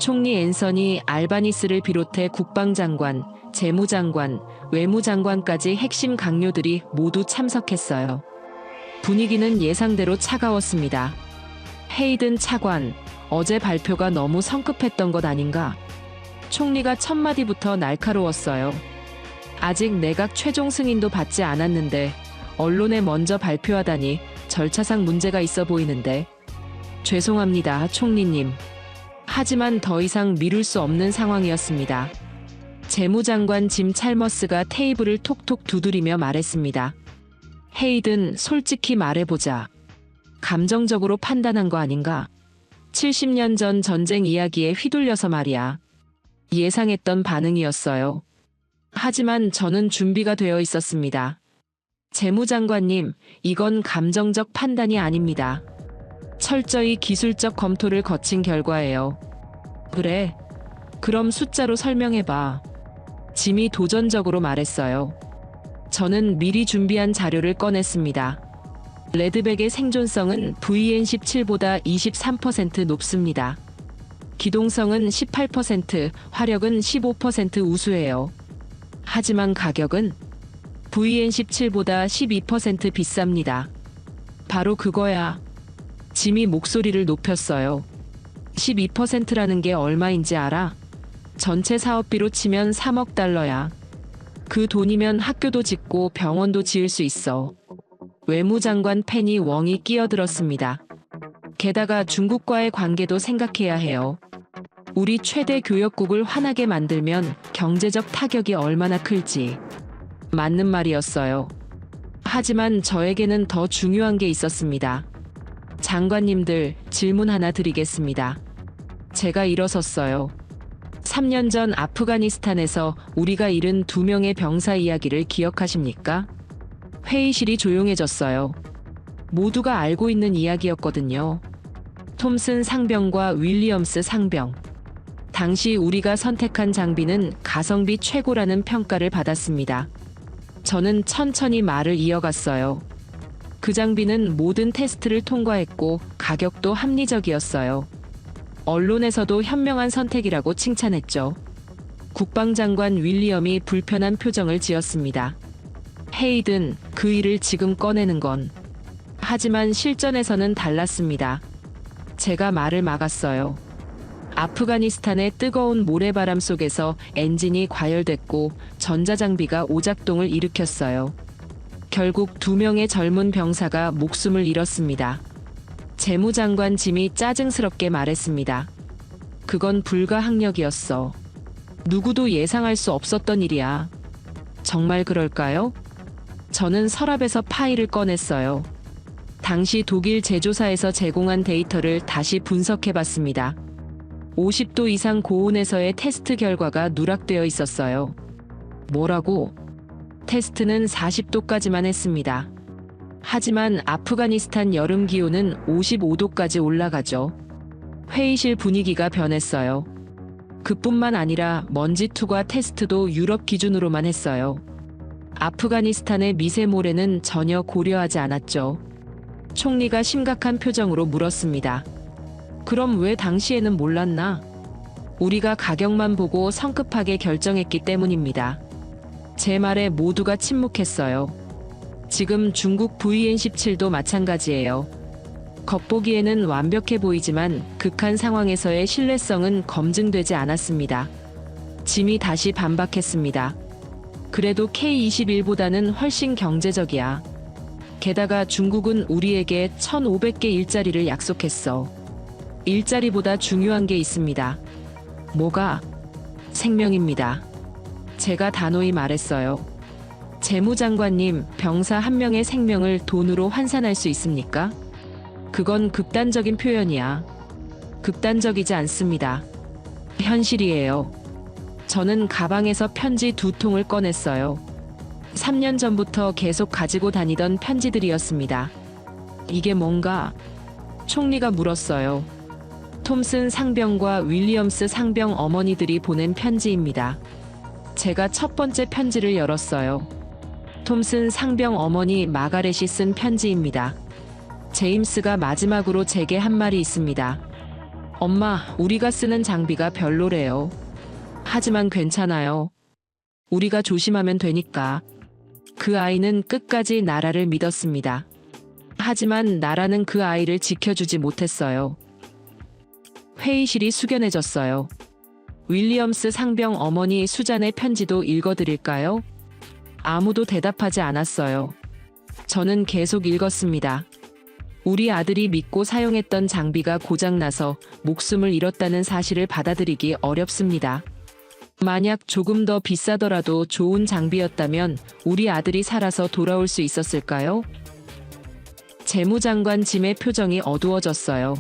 총리 앤서니 알바니스를 비롯해 국방장관, 재무장관, 외무장관까지 핵심 강요들이 모두 참석했어요. 분위기는 예상대로 차가웠습니다. 헤이든 차관, 어제 발표가 너무 성급했던 것 아닌가? 총리가 첫 마디부터 날카로웠어요. 아직 내각 최종 승인도 받지 않았는데 언론에 먼저 발표하다니 절차상 문제가 있어 보이는데. 죄송합니다, 총리님. 하지만 더 이상 미룰 수 없는 상황이었습니다. 재무장관 짐 찰머스가 테이블을 톡톡 두드리며 말했습니다. 헤이든, 솔직히 말해보자. 감정적으로 판단한 거 아닌가? 70년 전 전쟁 이야기에 휘둘려서 말이야. 예상했던 반응이었어요. 하지만 저는 준비가 되어 있었습니다. 재무장관님, 이건 감정적 판단이 아닙니다. 철저히 기술적 검토를 거친 결과예요. 그래? 그럼 숫자로 설명해봐. 짐이 도전적으로 말했어요. 저는 미리 준비한 자료를 꺼냈습니다. 레드백의 생존성은 VN17보다 23% 높습니다. 기동성은 18%, 화력은 15% 우수해요. 하지만 가격은 VN17보다 12% 비쌉니다. 바로 그거야. 짐이 목소리를 높였어요. 12%라는 게 얼마인지 알아? 전체 사업비로 치면 3억 달러야. 그 돈이면 학교도 짓고 병원도 지을 수 있어. 외무장관 페니 웡이 끼어들었습니다. 게다가 중국과의 관계도 생각해야 해요. 우리 최대 교역국을 화나게 만들면 경제적 타격이 얼마나 클지. 맞는 말이었어요. 하지만 저에게는 더 중요한 게 있었습니다. 장관님들, 질문 하나 드리겠습니다. 제가 일어섰어요. 3년 전 아프가니스탄에서 우리가 잃은 2명의 병사 이야기를 기억하십니까? 회의실이 조용해졌어요. 모두가 알고 있는 이야기였거든요. 톰슨 상병과 윌리엄스 상병. 당시 우리가 선택한 장비는 가성비 최고라는 평가를 받았습니다. 저는 천천히 말을 이어갔어요. 그 장비는 모든 테스트를 통과했고 가격도 합리적이었어요. 언론에서도 현명한 선택이라고 칭찬했죠. 국방장관 윌리엄이 불편한 표정을 지었습니다. 헤이든, 그 일을 지금 꺼내는 건. 하지만 실전에서는 달랐습니다. 제가 말을 막았어요. 아프가니스탄의 뜨거운 모래바람 속에서 엔진이 과열됐고 전자장비가 오작동을 일으켰어요. 결국 2명의 젊은 병사가 목숨을 잃었습니다. 재무장관 짐이 짜증스럽게 말했습니다. 그건 불가항력이었어. 누구도 예상할 수 없었던 일이야. 정말 그럴까요? 저는 서랍에서 파일을 꺼냈어요. 당시 독일 제조사에서 제공한 데이터를 다시 분석해봤습니다. 50도 이상 고온에서의 테스트 결과가 누락되어 있었어요. 뭐라고? 테스트는 40도까지만 했습니다. 하지만 아프가니스탄 여름 기온은 55도까지 올라가죠. 회의실 분위기가 변했어요. 그뿐만 아니라 먼지 투과 테스트도 유럽 기준으로만 했어요. 아프가니스탄의 미세모래는 전혀 고려하지 않았죠. 총리가 심각한 표정으로 물었습니다. 그럼 왜 당시에는 몰랐나? 우리가 가격만 보고 성급하게 결정했기 때문입니다. 제 말에 모두가 침묵했어요. 지금 중국 VN17도 마찬가지예요. 겉보기에는 완벽해 보이지만 극한 상황에서의 신뢰성은 검증되지 않았습니다. 짐이 다시 반박했습니다. 그래도 K21보다는 훨씬 경제적이야. 게다가 중국은 우리에게 1,500개 일자리를 약속했어. 일자리보다 중요한 게 있습니다. 뭐가? 생명입니다. 제가 단호히 말했어요. 재무장관님, 병사 한 명의 생명을 돈으로 환산할 수 있습니까? 그건 극단적인 표현이야. 극단적이지 않습니다. 현실이에요. 저는 가방에서 편지 2통을 꺼냈어요. 3년 전부터 계속 가지고 다니던 편지들이었습니다. 이게 뭔가? 총리가 물었어요. 톰슨 상병과 윌리엄스 상병 어머니들이 보낸 편지입니다. 제가 첫 번째 편지를 열었어요. 톰슨 상병 어머니 마가렛이 쓴 편지입니다. 제임스가 마지막으로 제게 한 말이 있습니다. 엄마, 우리가 쓰는 장비가 별로래요. 하지만 괜찮아요. 우리가 조심하면 되니까. 그 아이는 끝까지 나라를 믿었습니다. 하지만 나라는 그 아이를 지켜주지 못했어요. 회의실이 숙연해졌어요. 윌리엄스 상병 어머니 수잔의 편지도 읽어드릴까요? 아무도 대답하지 않았어요. 저는 계속 읽었습니다. 우리 아들이 믿고 사용했던 장비가 고장나서 목숨을 잃었다는 사실을 받아들이기 어렵습니다. 만약 조금 더 비싸더라도 좋은 장비였다면 우리 아들이 살아서 돌아올 수 있었을까요? 재무장관 짐의 표정이 어두워졌어요.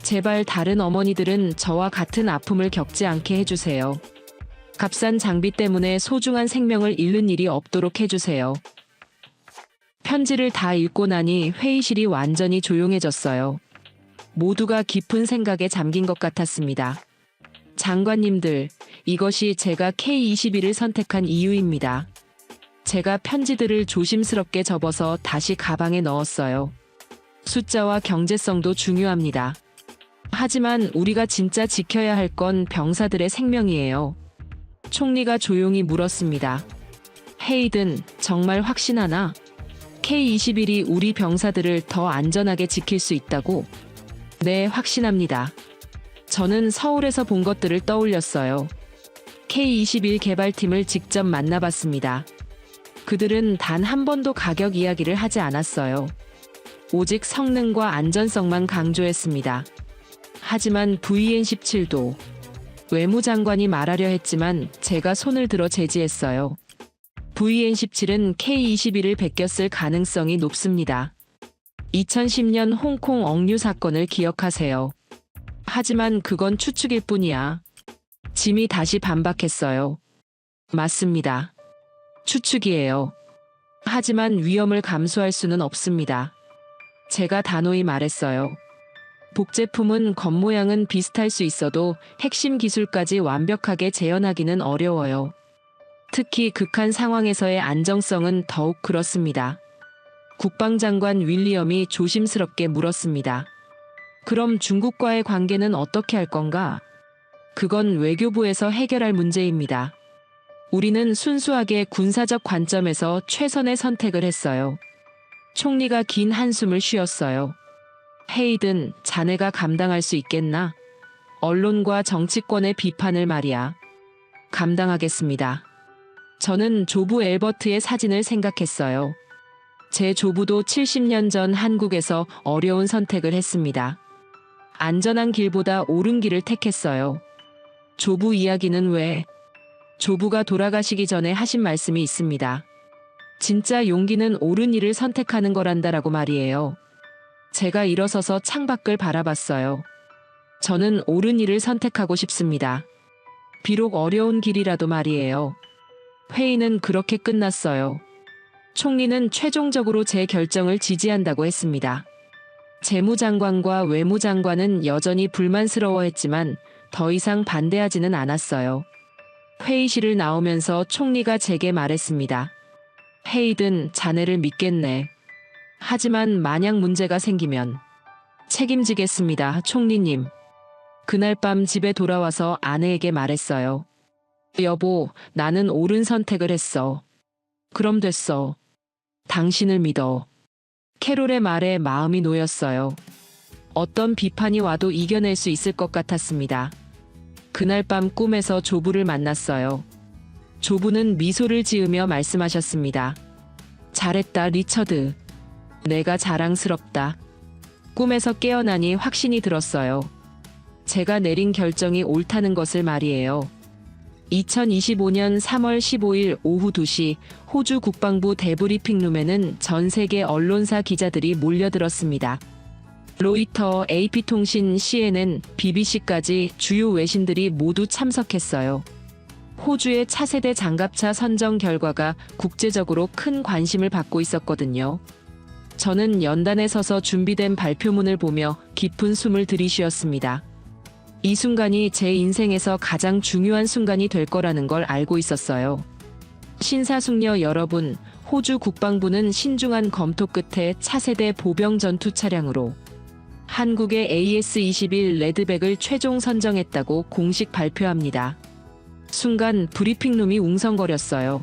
제발 다른 어머니들은 저와 같은 아픔을 겪지 않게 해주세요. 값싼 장비 때문에 소중한 생명을 잃는 일이 없도록 해주세요. 편지를 다 읽고 나니 회의실이 완전히 조용해졌어요. 모두가 깊은 생각에 잠긴 것 같았습니다. 장관님들, 이것이 제가 K-21을 선택한 이유입니다. 제가 편지들을 조심스럽게 접어서 다시 가방에 넣었어요. 숫자와 경제성도 중요합니다. 하지만 우리가 진짜 지켜야 할 건 병사들의 생명이에요. 총리가 조용히 물었습니다. 헤이든, 정말 확신하나? K-21이 우리 병사들을 더 안전하게 지킬 수 있다고? 네, 확신합니다. 저는 서울에서 본 것들을 떠올렸어요. K-21 개발팀을 직접 만나봤습니다. 그들은 단 한 번도 가격 이야기를 하지 않았어요. 오직 성능과 안전성만 강조했습니다. 하지만 VN-17도 외무장관이 말하려 했지만 제가 손을 들어 제지했어요. VN-17은 K-21을 베꼈을 가능성이 높습니다. 2010년 홍콩 억류 사건을 기억하세요. 하지만 그건 추측일 뿐이야. 짐이 다시 반박했어요. 맞습니다. 추측이에요. 하지만 위험을 감수할 수는 없습니다. 제가 단호히 말했어요. 복제품은 겉모양은 비슷할 수 있어도 핵심 기술까지 완벽하게 재현하기는 어려워요. 특히 극한 상황에서의 안정성은 더욱 그렇습니다. 국방장관 윌리엄이 조심스럽게 물었습니다. 그럼 중국과의 관계는 어떻게 할 건가? 그건 외교부에서 해결할 문제입니다. 우리는 순수하게 군사적 관점에서 최선의 선택을 했어요. 총리가 긴 한숨을 쉬었어요. 헤이든, 자네가 감당할 수 있겠나? 언론과 정치권의 비판을 말이야. 감당하겠습니다. 저는 조부 엘버트의 사진을 생각했어요. 제 조부도 70년 전 한국에서 어려운 선택을 했습니다. 안전한 길보다 옳은 길을 택했어요. 조부 이야기는 왜? 조부가 돌아가시기 전에 하신 말씀이 있습니다. 진짜 용기는 옳은 일을 선택하는 거란다라고 말이에요. 제가 일어서서 창밖을 바라봤어요. 저는 옳은 일을 선택하고 싶습니다. 비록 어려운 길이라도 말이에요. 회의는 그렇게 끝났어요. 총리는 최종적으로 제 결정을 지지한다고 했습니다. 재무장관과 외무장관은 여전히 불만스러워했지만 더 이상 반대하지는 않았어요. 회의실을 나오면서 총리가 제게 말했습니다. 헤이든, 자네를 믿겠네. 하지만 만약 문제가 생기면 책임지겠습니다, 총리님. 그날 밤 집에 돌아와서 아내에게 말했어요. 여보, 나는 옳은 선택을 했어. 그럼 됐어. 당신을 믿어. 캐롤의 말에 마음이 놓였어요. 어떤 비판이 와도 이겨낼 수 있을 것 같았습니다. 그날 밤 꿈에서 조부를 만났어요. 조부는 미소를 지으며 말씀하셨습니다. 잘했다, 리처드. 내가 자랑스럽다. 꿈에서 깨어나니 확신이 들었어요. 제가 내린 결정이 옳다는 것을 말이에요. 2025년 3월 15일 오후 2시 호주 국방부 데브리핑룸에는 전 세계 언론사 기자들이 몰려들었습니다. 로이터, AP통신, CNN, BBC까지 주요 외신들이 모두 참석했어요. 호주의 차세대 장갑차 선정 결과가 국제적으로 큰 관심을 받고 있었거든요. 저는 연단에 서서 준비된 발표문을 보며 깊은 숨을 들이쉬었습니다. 이 순간이 제 인생에서 가장 중요한 순간이 될 거라는 걸 알고 있었어요. 신사숙녀 여러분, 호주 국방부는 신중한 검토 끝에 차세대 보병 전투 차량으로 한국의 AS-21 레드백을 최종 선정했다고 공식 발표합니다. 순간 브리핑룸이 웅성거렸어요.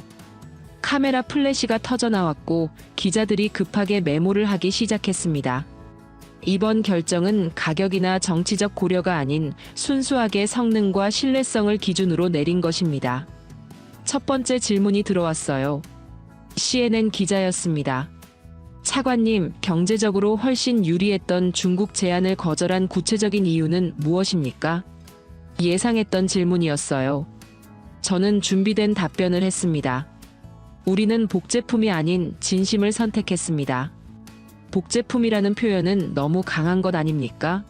카메라 플래시가 터져나왔고 기자들이 급하게 메모를 하기 시작했습니다. 이번 결정은 가격이나 정치적 고려가 아닌 순수하게 성능과 신뢰성을 기준으로 내린 것입니다. 첫 번째 질문이 들어왔어요. CNN 기자였습니다. 차관님, 경제적으로 훨씬 유리했던 중국 제안을 거절한 구체적인 이유는 무엇입니까? 예상했던 질문이었어요. 저는 준비된 답변을 했습니다. 우리는 복제품이 아닌 진심을 선택했습니다. 복제품이라는 표현은 너무 강한 것 아닙니까?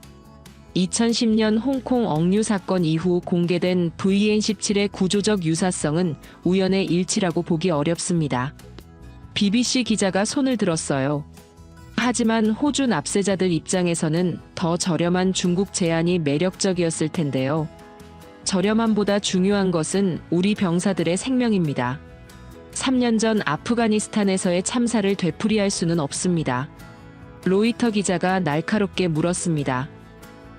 2010년 홍콩 억류 사건 이후 공개된 VN17의 구조적 유사성은 우연의 일치라고 보기 어렵습니다. BBC 기자가 손을 들었어요. 하지만 호주 납세자들 입장에서는 더 저렴한 중국 제안이 매력적이었을 텐데요. 저렴함보다 중요한 것은 우리 병사들의 생명입니다. 3년 전 아프가니스탄에서의 참사를 되풀이할 수는 없습니다. 로이터 기자가 날카롭게 물었습니다.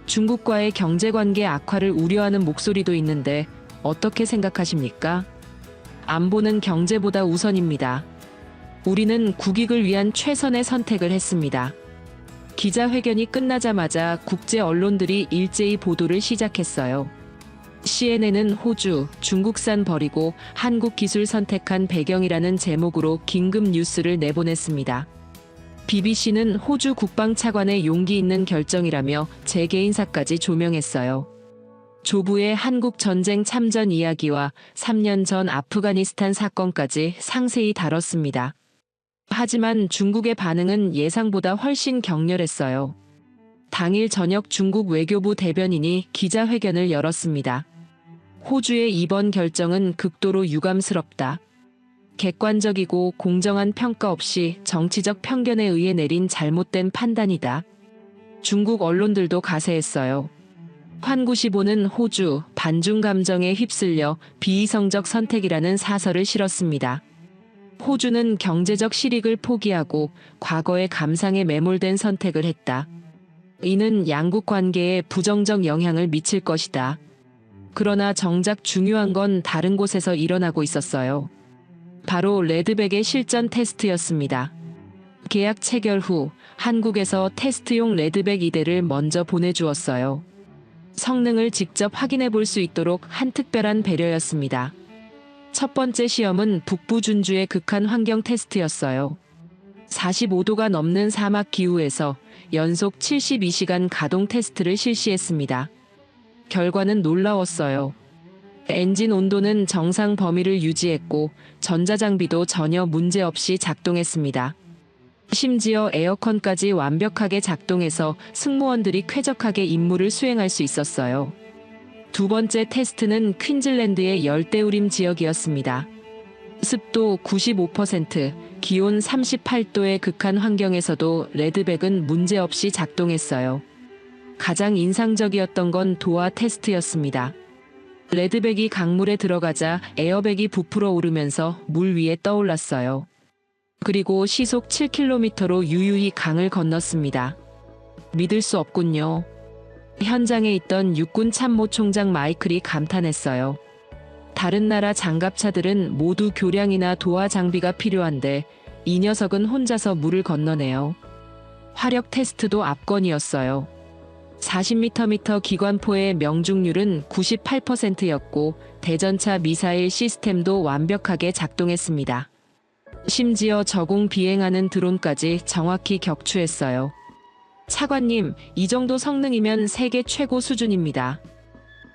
중국과의 경제관계 악화를 우려하는 목소리도 있는데 어떻게 생각하십니까? 안보는 경제보다 우선입니다. 우리는 국익을 위한 최선의 선택을 했습니다. 기자회견이 끝나자마자 국제 언론들이 일제히 보도를 시작했어요. CNN은 호주, 중국산 버리고 한국 기술 선택한 배경이라는 제목으로 긴급 뉴스를 내보냈습니다. BBC는 호주 국방차관의 용기 있는 결정이라며 재개인사까지 조명했어요. 조부의 한국 전쟁 참전 이야기와 3년 전 아프가니스탄 사건까지 상세히 다뤘습니다. 하지만 중국의 반응은 예상보다 훨씬 격렬했어요. 당일 저녁 중국 외교부 대변인이 기자회견을 열었습니다. 호주의 이번 결정은 극도로 유감스럽다. 객관적이고 공정한 평가 없이 정치적 편견에 의해 내린 잘못된 판단이다. 중국 언론들도 가세했어요. 환구시보는 호주 반중 감정에 휩쓸려 비이성적 선택이라는 사설을 실었습니다. 호주는 경제적 실익을 포기하고 과거의 감상에 매몰된 선택을 했다. 이는 양국 관계에 부정적 영향을 미칠 것이다. 그러나 정작 중요한 건 다른 곳에서 일어나고 있었어요. 바로 레드백의 실전 테스트였습니다. 계약 체결 후 한국에서 테스트용 레드백 2대를 먼저 보내주었어요. 성능을 직접 확인해 볼 수 있도록 한 특별한 배려였습니다. 첫 번째 시험은 북부 준주의 극한 환경 테스트였어요. 45도가 넘는 사막 기후에서 연속 72시간 가동 테스트를 실시했습니다. 결과는 놀라웠어요. 엔진 온도는 정상 범위를 유지했고 전자장비도 전혀 문제없이 작동했습니다. 심지어 에어컨까지 완벽하게 작동해서 승무원들이 쾌적하게 임무를 수행할 수 있었어요. 두 번째 테스트는 퀸즐랜드의 열대우림 지역이었습니다. 습도 95%, 기온 38도의 극한 환경에서도 레드백은 문제없이 작동했어요. 가장 인상적이었던 건 도하 테스트였습니다. 레드백이 강물에 들어가자 에어백이 부풀어 오르면서 물 위에 떠올랐어요. 그리고 시속 7km로 유유히 강을 건넜습니다. 믿을 수 없군요. 현장에 있던 육군 참모총장 마이클이 감탄했어요. 다른 나라 장갑차들은 모두 교량이나 도하 장비가 필요한데 이 녀석은 혼자서 물을 건너네요. 화력 테스트도 압권이었어요. 40m 기관포의 명중률은 98%였고 대전차 미사일 시스템도 완벽하게 작동했습니다. 심지어 저공 비행하는 드론까지 정확히 격추했어요. 차관님, 이 정도 성능이면 세계 최고 수준입니다.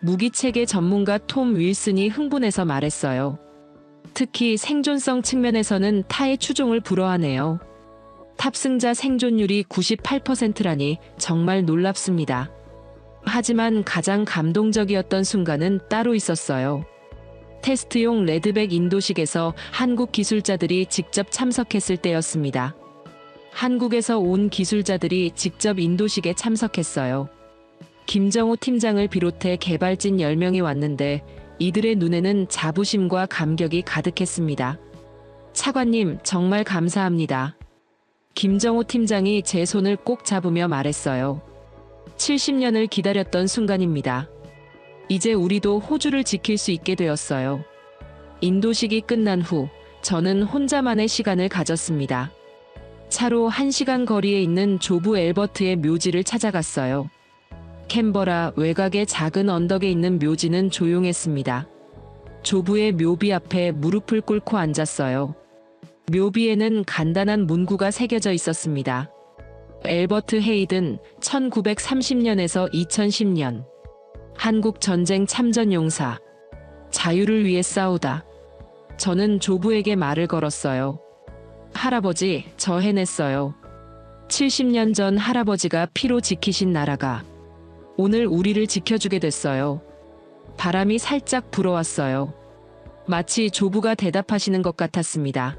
무기체계 전문가 톰 윌슨이 흥분해서 말했어요. 특히 생존성 측면에서는 타의 추종을 불허하네요. 탑승자 생존율이 98%라니 정말 놀랍습니다. 하지만 가장 감동적이었던 순간은 따로 있었어요. 테스트용 레드백 인도식에서 한국 기술자들이 직접 참석했을 때였습니다. 한국에서 온 기술자들이 직접 인도식에 참석했어요. 김정호 팀장을 비롯해 개발진 10명이 왔는데 이들의 눈에는 자부심과 감격이 가득했습니다. 차관님, 정말 감사합니다. 김정호 팀장이 제 손을 꼭 잡으며 말했어요. 70년을 기다렸던 순간입니다. 이제 우리도 호주를 지킬 수 있게 되었어요. 인도식이 끝난 후 저는 혼자만의 시간을 가졌습니다. 차로 1시간 거리에 있는 조부 엘버트의 묘지를 찾아갔어요. 캔버라 외곽의 작은 언덕에 있는 묘지는 조용했습니다. 조부의 묘비 앞에 무릎을 꿇고 앉았어요. 묘비에는 간단한 문구가 새겨져 있었습니다. 엘버트 헤이든 1930년에서 2010년 한국 전쟁 참전 용사 자유를 위해 싸우다. 저는 조부에게 말을 걸었어요. 할아버지, 저 해냈어요. 70년 전 할아버지가 피로 지키신 나라가 오늘 우리를 지켜주게 됐어요. 바람이 살짝 불어왔어요. 마치 조부가 대답하시는 것 같았습니다.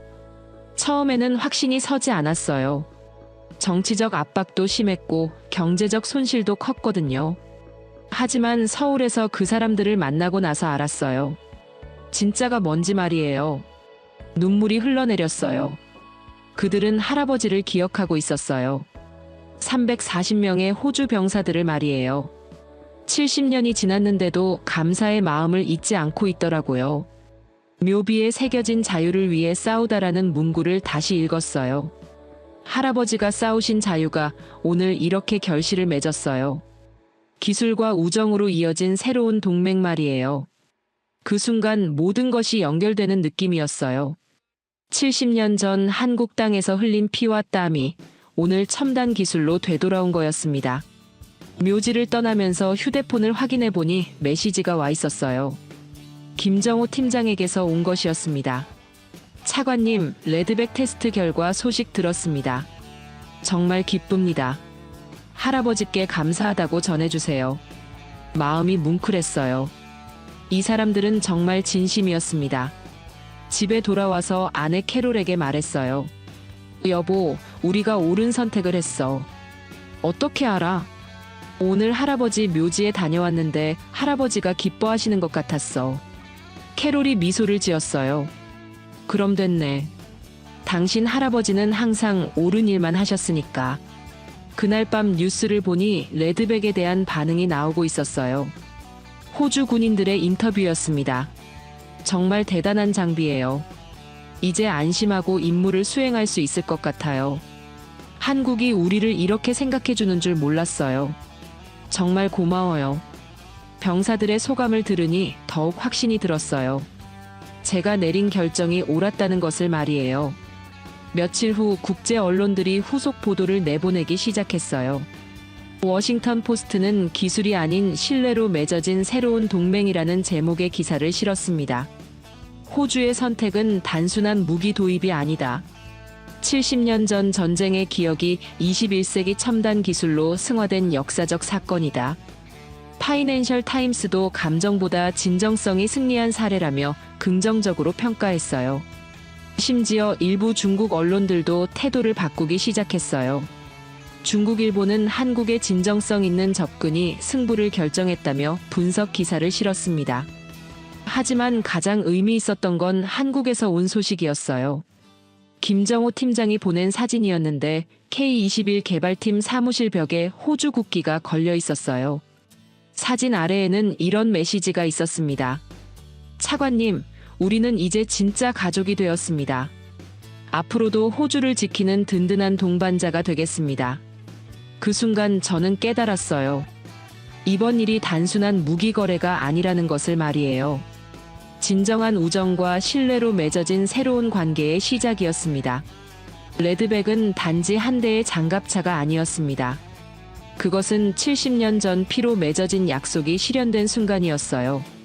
처음에는 확신이 서지 않았어요. 정치적 압박도 심했고 경제적 손실도 컸거든요. 하지만 서울에서 그 사람들을 만나고 나서 알았어요. 진짜가 뭔지 말이에요. 눈물이 흘러내렸어요. 그들은 할아버지를 기억하고 있었어요. 340명의 호주 병사들을 말이에요. 70년이 지났는데도 감사의 마음을 잊지 않고 있더라고요. 묘비에 새겨진 자유를 위해 싸우다라는 문구를 다시 읽었어요. 할아버지가 싸우신 자유가 오늘 이렇게 결실을 맺었어요. 기술과 우정으로 이어진 새로운 동맹 말이에요. 그 순간 모든 것이 연결되는 느낌이었어요. 70년 전 한국 땅에서 흘린 피와 땀이 오늘 첨단 기술로 되돌아온 거였습니다. 묘지를 떠나면서 휴대폰을 확인해 보니 메시지가 와 있었어요. 김정호 팀장에게서 온 것이었습니다. 차관님, 레드백 테스트 결과 소식 들었습니다. 정말 기쁩니다. 할아버지께 감사하다고 전해주세요. 마음이 뭉클했어요. 이 사람들은 정말 진심이었습니다. 집에 돌아와서 아내 캐롤에게 말했어요. 여보, 우리가 옳은 선택을 했어. 어떻게 알아? 오늘 할아버지 묘지에 다녀왔는데 할아버지가 기뻐하시는 것 같았어. 캐롤이 미소를 지었어요. 그럼 됐네. 당신 할아버지는 항상 옳은 일만 하셨으니까. 그날 밤 뉴스를 보니 레드백에 대한 반응이 나오고 있었어요. 호주 군인들의 인터뷰였습니다. 정말 대단한 장비예요. 이제 안심하고 임무를 수행할 수 있을 것 같아요. 한국이 우리를 이렇게 생각해주는 줄 몰랐어요. 정말 고마워요. 병사들의 소감을 들으니 더욱 확신이 들었어요. 제가 내린 결정이 옳았다는 것을 말이에요. 며칠 후 국제 언론들이 후속 보도를 내보내기 시작했어요. 워싱턴 포스트는 기술이 아닌 신뢰로 맺어진 새로운 동맹이라는 제목의 기사를 실었습니다. 호주의 선택은 단순한 무기 도입이 아니다. 70년 전 전쟁의 기억이 21세기 첨단 기술로 승화된 역사적 사건이다. 파이낸셜 타임스도 감정보다 진정성이 승리한 사례라며 긍정적으로 평가했어요. 심지어 일부 중국 언론들도 태도를 바꾸기 시작했어요. 중국 일보는 한국의 진정성 있는 접근이 승부를 결정했다며 분석 기사를 실었습니다. 하지만 가장 의미 있었던 건 한국에서 온 소식이었어요. 김정호 팀장이 보낸 사진이었는데 K21 개발팀 사무실 벽에 호주 국기가 걸려 있었어요. 사진 아래에는 이런 메시지가 있었습니다. 차관님, 우리는 이제 진짜 가족이 되었습니다. 앞으로도 호주를 지키는 든든한 동반자가 되겠습니다. 그 순간 저는 깨달았어요. 이번 일이 단순한 무기 거래가 아니라는 것을 말이에요. 진정한 우정과 신뢰로 맺어진 새로운 관계의 시작이었습니다. 레드백은 단지 한 대의 장갑차가 아니었습니다. 그것은 70년 전 피로 맺어진 약속이 실현된 순간이었어요.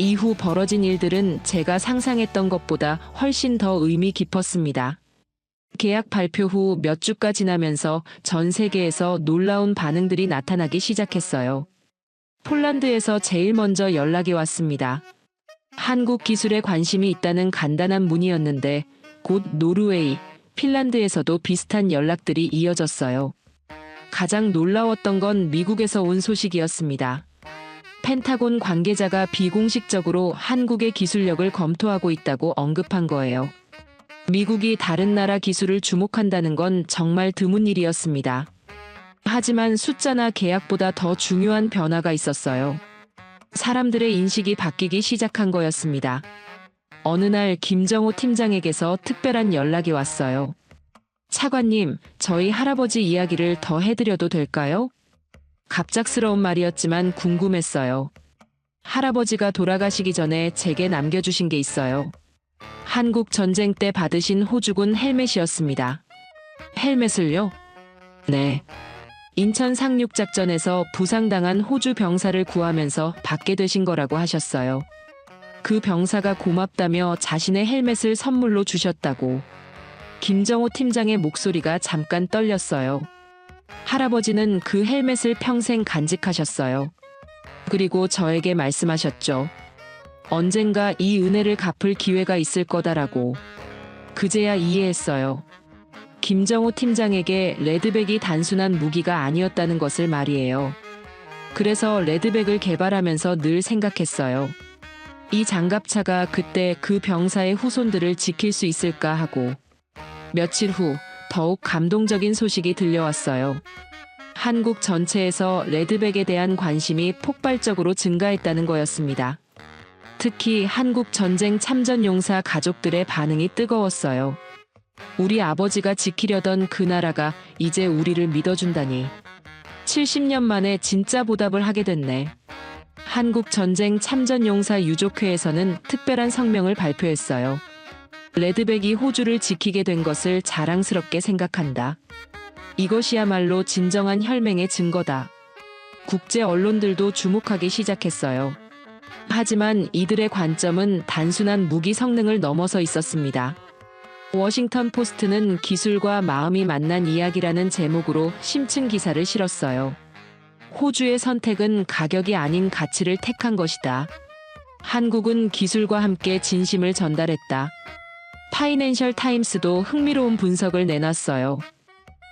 이후 벌어진 일들은 제가 상상했던 것보다 훨씬 더 의미 깊었습니다. 계약 발표 후 몇 주가 지나면서 전 세계에서 놀라운 반응들이 나타나기 시작했어요. 폴란드에서 제일 먼저 연락이 왔습니다. 한국 기술에 관심이 있다는 간단한 문의였는데 곧 노르웨이, 핀란드에서도 비슷한 연락들이 이어졌어요. 가장 놀라웠던 건 미국에서 온 소식이었습니다. 펜타곤 관계자가 비공식적으로 한국의 기술력을 검토하고 있다고 언급한 거예요. 미국이 다른 나라 기술을 주목한다는 건 정말 드문 일이었습니다. 하지만 숫자나 계약보다 더 중요한 변화가 있었어요. 사람들의 인식이 바뀌기 시작한 거였습니다. 어느 날 김정호 팀장에게서 특별한 연락이 왔어요. 차관님, 저희 할아버지 이야기를 더 해드려도 될까요? 갑작스러운 말이었지만 궁금했어요. 할아버지가 돌아가시기 전에 제게 남겨주신 게 있어요. 한국 전쟁 때 받으신 호주군 헬멧이었습니다. 헬멧을요? 네. 인천 상륙작전에서 부상당한 호주 병사를 구하면서 받게 되신 거라고 하셨어요. 그 병사가 고맙다며 자신의 헬멧을 선물로 주셨다고. 김정호 팀장의 목소리가 잠깐 떨렸어요. 할아버지는 그 헬멧을 평생 간직하셨어요. 그리고 저에게 말씀하셨죠. 언젠가 이 은혜를 갚을 기회가 있을 거다라고. 그제야 이해했어요. 김정호 팀장에게 레드백이 단순한 무기가 아니었다는 것을 말이에요. 그래서 레드백을 개발하면서 늘 생각했어요. 이 장갑차가 그때 그 병사의 후손들을 지킬 수 있을까 하고. 며칠 후 더욱 감동적인 소식이 들려왔어요. 한국 전체에서 레드백에 대한 관심이 폭발적으로 증가했다는 거였습니다. 특히 한국 전쟁 참전용사 가족들의 반응이 뜨거웠어요. 우리 아버지가 지키려던 그 나라가 이제 우리를 믿어준다니. 70년 만에 진짜 보답을 하게 됐네. 한국 전쟁 참전용사 유족회에서는 특별한 성명을 발표했어요. 레드백이 호주를 지키게 된 것을 자랑스럽게 생각한다. 이것이야말로 진정한 혈맹의 증거다. 국제 언론들도 주목하기 시작했어요. 하지만 이들의 관점은 단순한 무기 성능을 넘어서 있었습니다. 워싱턴 포스트는 기술과 마음이 만난 이야기라는 제목으로 심층 기사를 실었어요. 호주의 선택은 가격이 아닌 가치를 택한 것이다. 한국은 기술과 함께 진심을 전달했다. 파이낸셜 타임스도 흥미로운 분석을 내놨어요.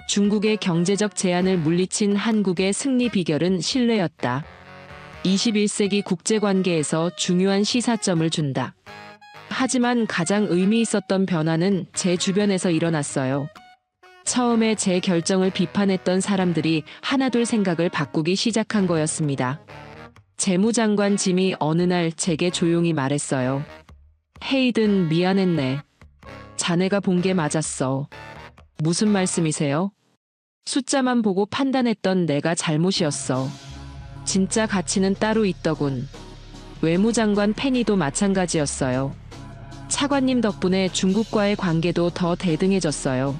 중국의 경제적 제한을 물리친 한국의 승리 비결은 신뢰였다. 21세기 국제관계에서 중요한 시사점을 준다. 하지만 가장 의미 있었던 변화는 제 주변에서 일어났어요. 처음에 제 결정을 비판했던 사람들이 하나둘 생각을 바꾸기 시작한 거였습니다. 재무장관 짐이 어느 날 제게 조용히 말했어요. 헤이든, 미안했네. 자네가 본 게 맞았어. 무슨 말씀이세요? 숫자만 보고 판단했던 내가 잘못이었어. 진짜 가치는 따로 있더군. 외무장관 페니도 마찬가지였어요. 차관님 덕분에 중국과의 관계도 더 대등해졌어요.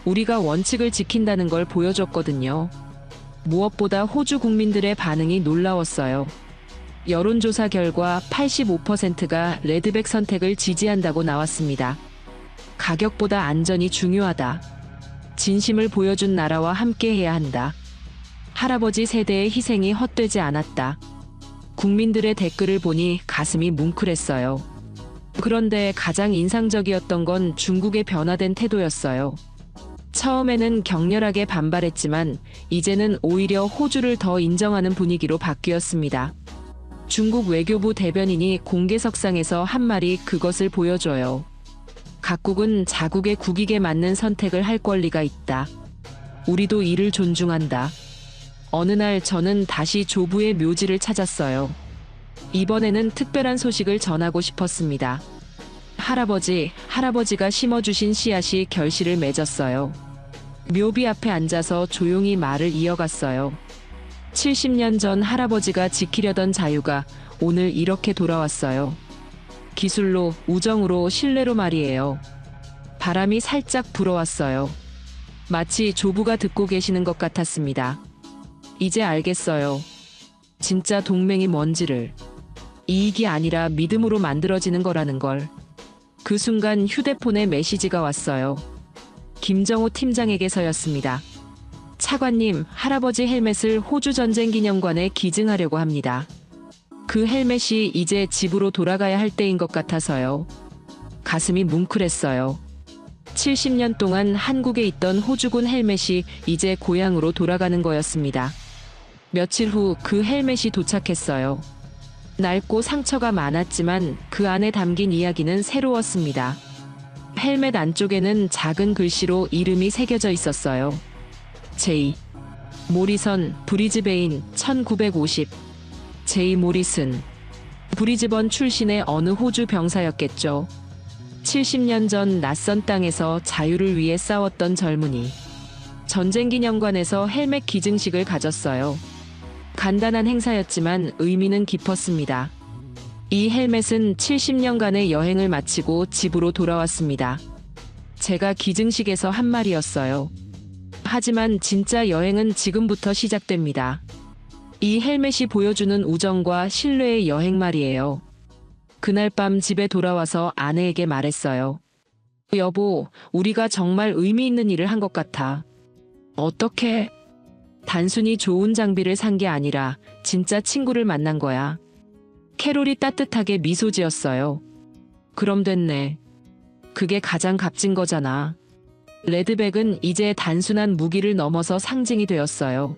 우리가 원칙을 지킨다는 걸 보여줬거든요. 무엇보다 호주 국민들의 반응이 놀라웠어요. 여론조사 결과 85%가 레드백 선택을 지지한다고 나왔습니다. 가격보다 안전이 중요하다. 진심을 보여준 나라와 함께해야 한다. 할아버지 세대의 희생이 헛되지 않았다. 국민들의 댓글을 보니 가슴이 뭉클했어요. 그런데 가장 인상적이었던 건 중국의 변화된 태도였어요. 처음에는 격렬하게 반발했지만 이제는 오히려 호주를 더 인정하는 분위기로 바뀌었습니다. 중국 외교부 대변인이 공개석상에서 한 말이 그것을 보여줘요. 각국은 자국의 국익에 맞는 선택을 할 권리가 있다. 우리도 이를 존중한다. 어느 날 저는 다시 조부의 묘지를 찾았어요. 이번에는 특별한 소식을 전하고 싶었습니다. 할아버지가 심어주신 씨앗이 결실을 맺었어요. 묘비 앞에 앉아서 조용히 말을 이어갔어요. 70년 전 할아버지가 지키려던 자유가 오늘 이렇게 돌아왔어요. 기술로, 우정으로, 신뢰로 말이에요. 바람이 살짝 불어왔어요. 마치 조부가 듣고 계시는 것 같았습니다. 이제 알겠어요. 진짜 동맹이 뭔지를. 이익이 아니라 믿음으로 만들어지는 거라는 걸. 그 순간 휴대폰에 메시지가 왔어요. 김정호 팀장에게서였습니다. 차관님, 할아버지 헬멧을 호주 전쟁기념관에 기증하려고 합니다. 그 헬멧이 이제 집으로 돌아가야 할 때인 것 같아서요. 가슴이 뭉클했어요. 70년 동안 한국에 있던 호주군 헬멧이 이제 고향으로 돌아가는 거였습니다. 며칠 후 그 헬멧이 도착했어요. 낡고 상처가 많았지만 그 안에 담긴 이야기는 새로웠습니다. 헬멧 안쪽에는 작은 글씨로 이름이 새겨져 있었어요. 제이 모리선, 브리즈베인, 1950. 제이 모리슨. 브리즈번 출신의 어느 호주 병사였겠죠. 70년 전 낯선 땅에서 자유를 위해 싸웠던 젊은이. 전쟁 기념관에서 헬멧 기증식을 가졌어요. 간단한 행사였지만 의미는 깊었습니다. 이 헬멧은 70년간의 여행을 마치고 집으로 돌아왔습니다. 제가 기증식에서 한 말이었어요. 하지만 진짜 여행은 지금부터 시작됩니다. 이 헬멧이 보여주는 우정과 신뢰의 여행 말이에요. 그날 밤 집에 돌아와서 아내에게 말했어요. 여보, 우리가 정말 의미 있는 일을 한 것 같아. 어떻게? 단순히 좋은 장비를 산 게 아니라 진짜 친구를 만난 거야. 캐롤이 따뜻하게 미소 지었어요. 그럼 됐네. 그게 가장 값진 거잖아. 레드백은 이제 단순한 무기를 넘어서 상징이 되었어요.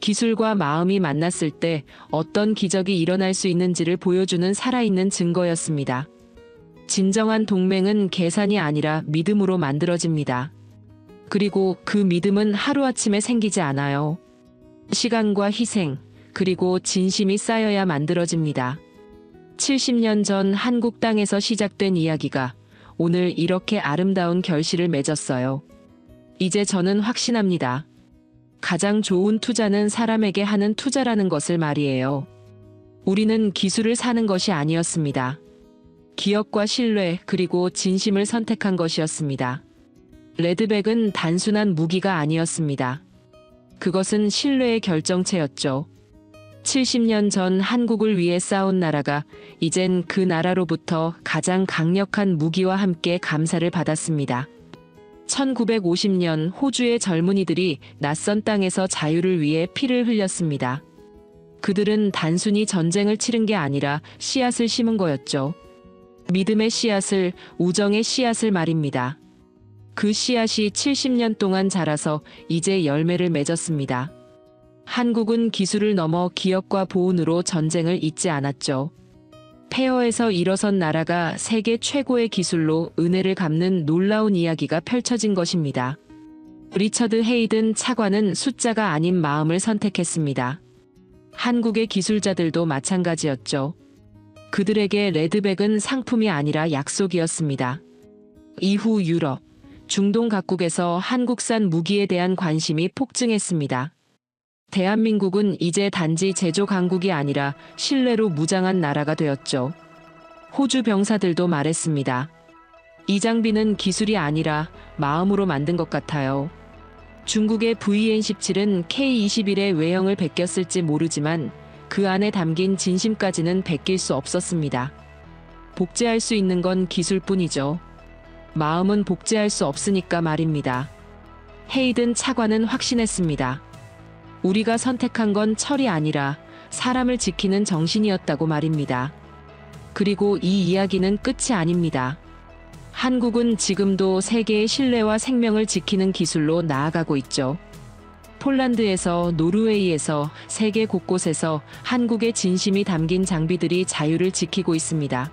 기술과 마음이 만났을 때 어떤 기적이 일어날 수 있는지를 보여주는 살아있는 증거였습니다. 진정한 동맹은 계산이 아니라 믿음으로 만들어집니다. 그리고 그 믿음은 하루아침에 생기지 않아요. 시간과 희생, 그리고 진심이 쌓여야 만들어집니다. 70년 전 한국 땅에서 시작된 이야기가 오늘 이렇게 아름다운 결실을 맺었어요. 이제 저는 확신합니다. 가장 좋은 투자는 사람에게 하는 투자라는 것을 말이에요. 우리는 기술을 사는 것이 아니었습니다. 기억과 신뢰, 그리고 진심을 선택한 것이었습니다. 레드백은 단순한 무기가 아니었습니다. 그것은 신뢰의 결정체였죠. 70년 전 한국을 위해 싸운 나라가 이젠 그 나라로부터 가장 강력한 무기와 함께 감사를 받았습니다. 1950년 호주의 젊은이들이 낯선 땅에서 자유를 위해 피를 흘렸습니다. 그들은 단순히 전쟁을 치른 게 아니라 씨앗을 심은 거였죠. 믿음의 씨앗을, 우정의 씨앗을 말입니다. 그 씨앗이 70년 동안 자라서 이제 열매를 맺었습니다. 한국은 기술을 넘어 기억과 보온으로 전쟁을 잊지 않았죠. 폐허에서 일어선 나라가 세계 최고의 기술로 은혜를 갚는 놀라운 이야기가 펼쳐진 것입니다. 리처드 헤이든 차관은 숫자가 아닌 마음을 선택했습니다. 한국의 기술자들도 마찬가지였죠. 그들에게 레드백은 상품이 아니라 약속이었습니다. 이후 유럽, 중동 각국에서 한국산 무기에 대한 관심이 폭증했습니다. 대한민국은 이제 단지 제조 강국이 아니라 신뢰로 무장한 나라가 되었죠. 호주 병사들도 말했습니다. 이 장비는 기술이 아니라 마음으로 만든 것 같아요. 중국의 VN-17은 K-21의 외형을 베꼈을지 모르지만 그 안에 담긴 진심까지는 베낄 수 없었습니다. 복제할 수 있는 건 기술뿐이죠. 마음은 복제할 수 없으니까 말입니다. 헤이든 차관은 확신했습니다. 우리가 선택한 건 철이 아니라 사람을 지키는 정신이었다고 말입니다. 그리고 이 이야기는 끝이 아닙니다. 한국은 지금도 세계의 신뢰와 생명을 지키는 기술로 나아가고 있죠. 폴란드에서, 노르웨이에서, 세계 곳곳에서 한국의 진심이 담긴 장비들이 자유를 지키고 있습니다.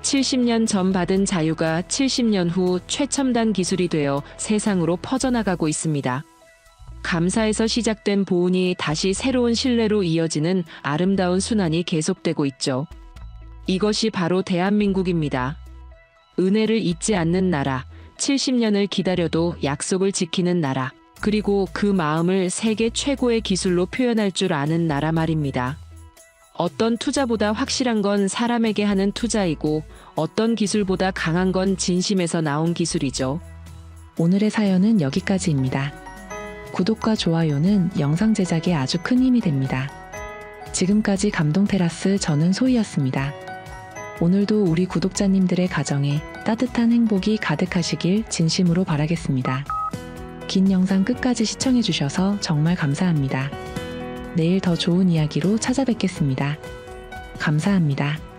70년 전 받은 자유가 70년 후 최첨단 기술이 되어 세상으로 퍼져나가고 있습니다. 감사에서 시작된 보온이 다시 새로운 신뢰로 이어지는 아름다운 순환이 계속되고 있죠. 이것이 바로 대한민국입니다. 은혜를 잊지 않는 나라, 70년을 기다려도 약속을 지키는 나라, 그리고 그 마음을 세계 최고의 기술로 표현할 줄 아는 나라 말입니다. 어떤 투자보다 확실한 건 사람에게 하는 투자이고 어떤 기술보다 강한 건 진심에서 나온 기술이죠. 오늘의 사연은 여기까지입니다. 구독과 좋아요는 영상 제작에 아주 큰 힘이 됩니다. 지금까지 감동테라스 저는 소희였습니다. 오늘도 우리 구독자님들의 가정에 따뜻한 행복이 가득하시길 진심으로 바라겠습니다. 긴 영상 끝까지 시청해주셔서 정말 감사합니다. 내일 더 좋은 이야기로 찾아뵙겠습니다. 감사합니다.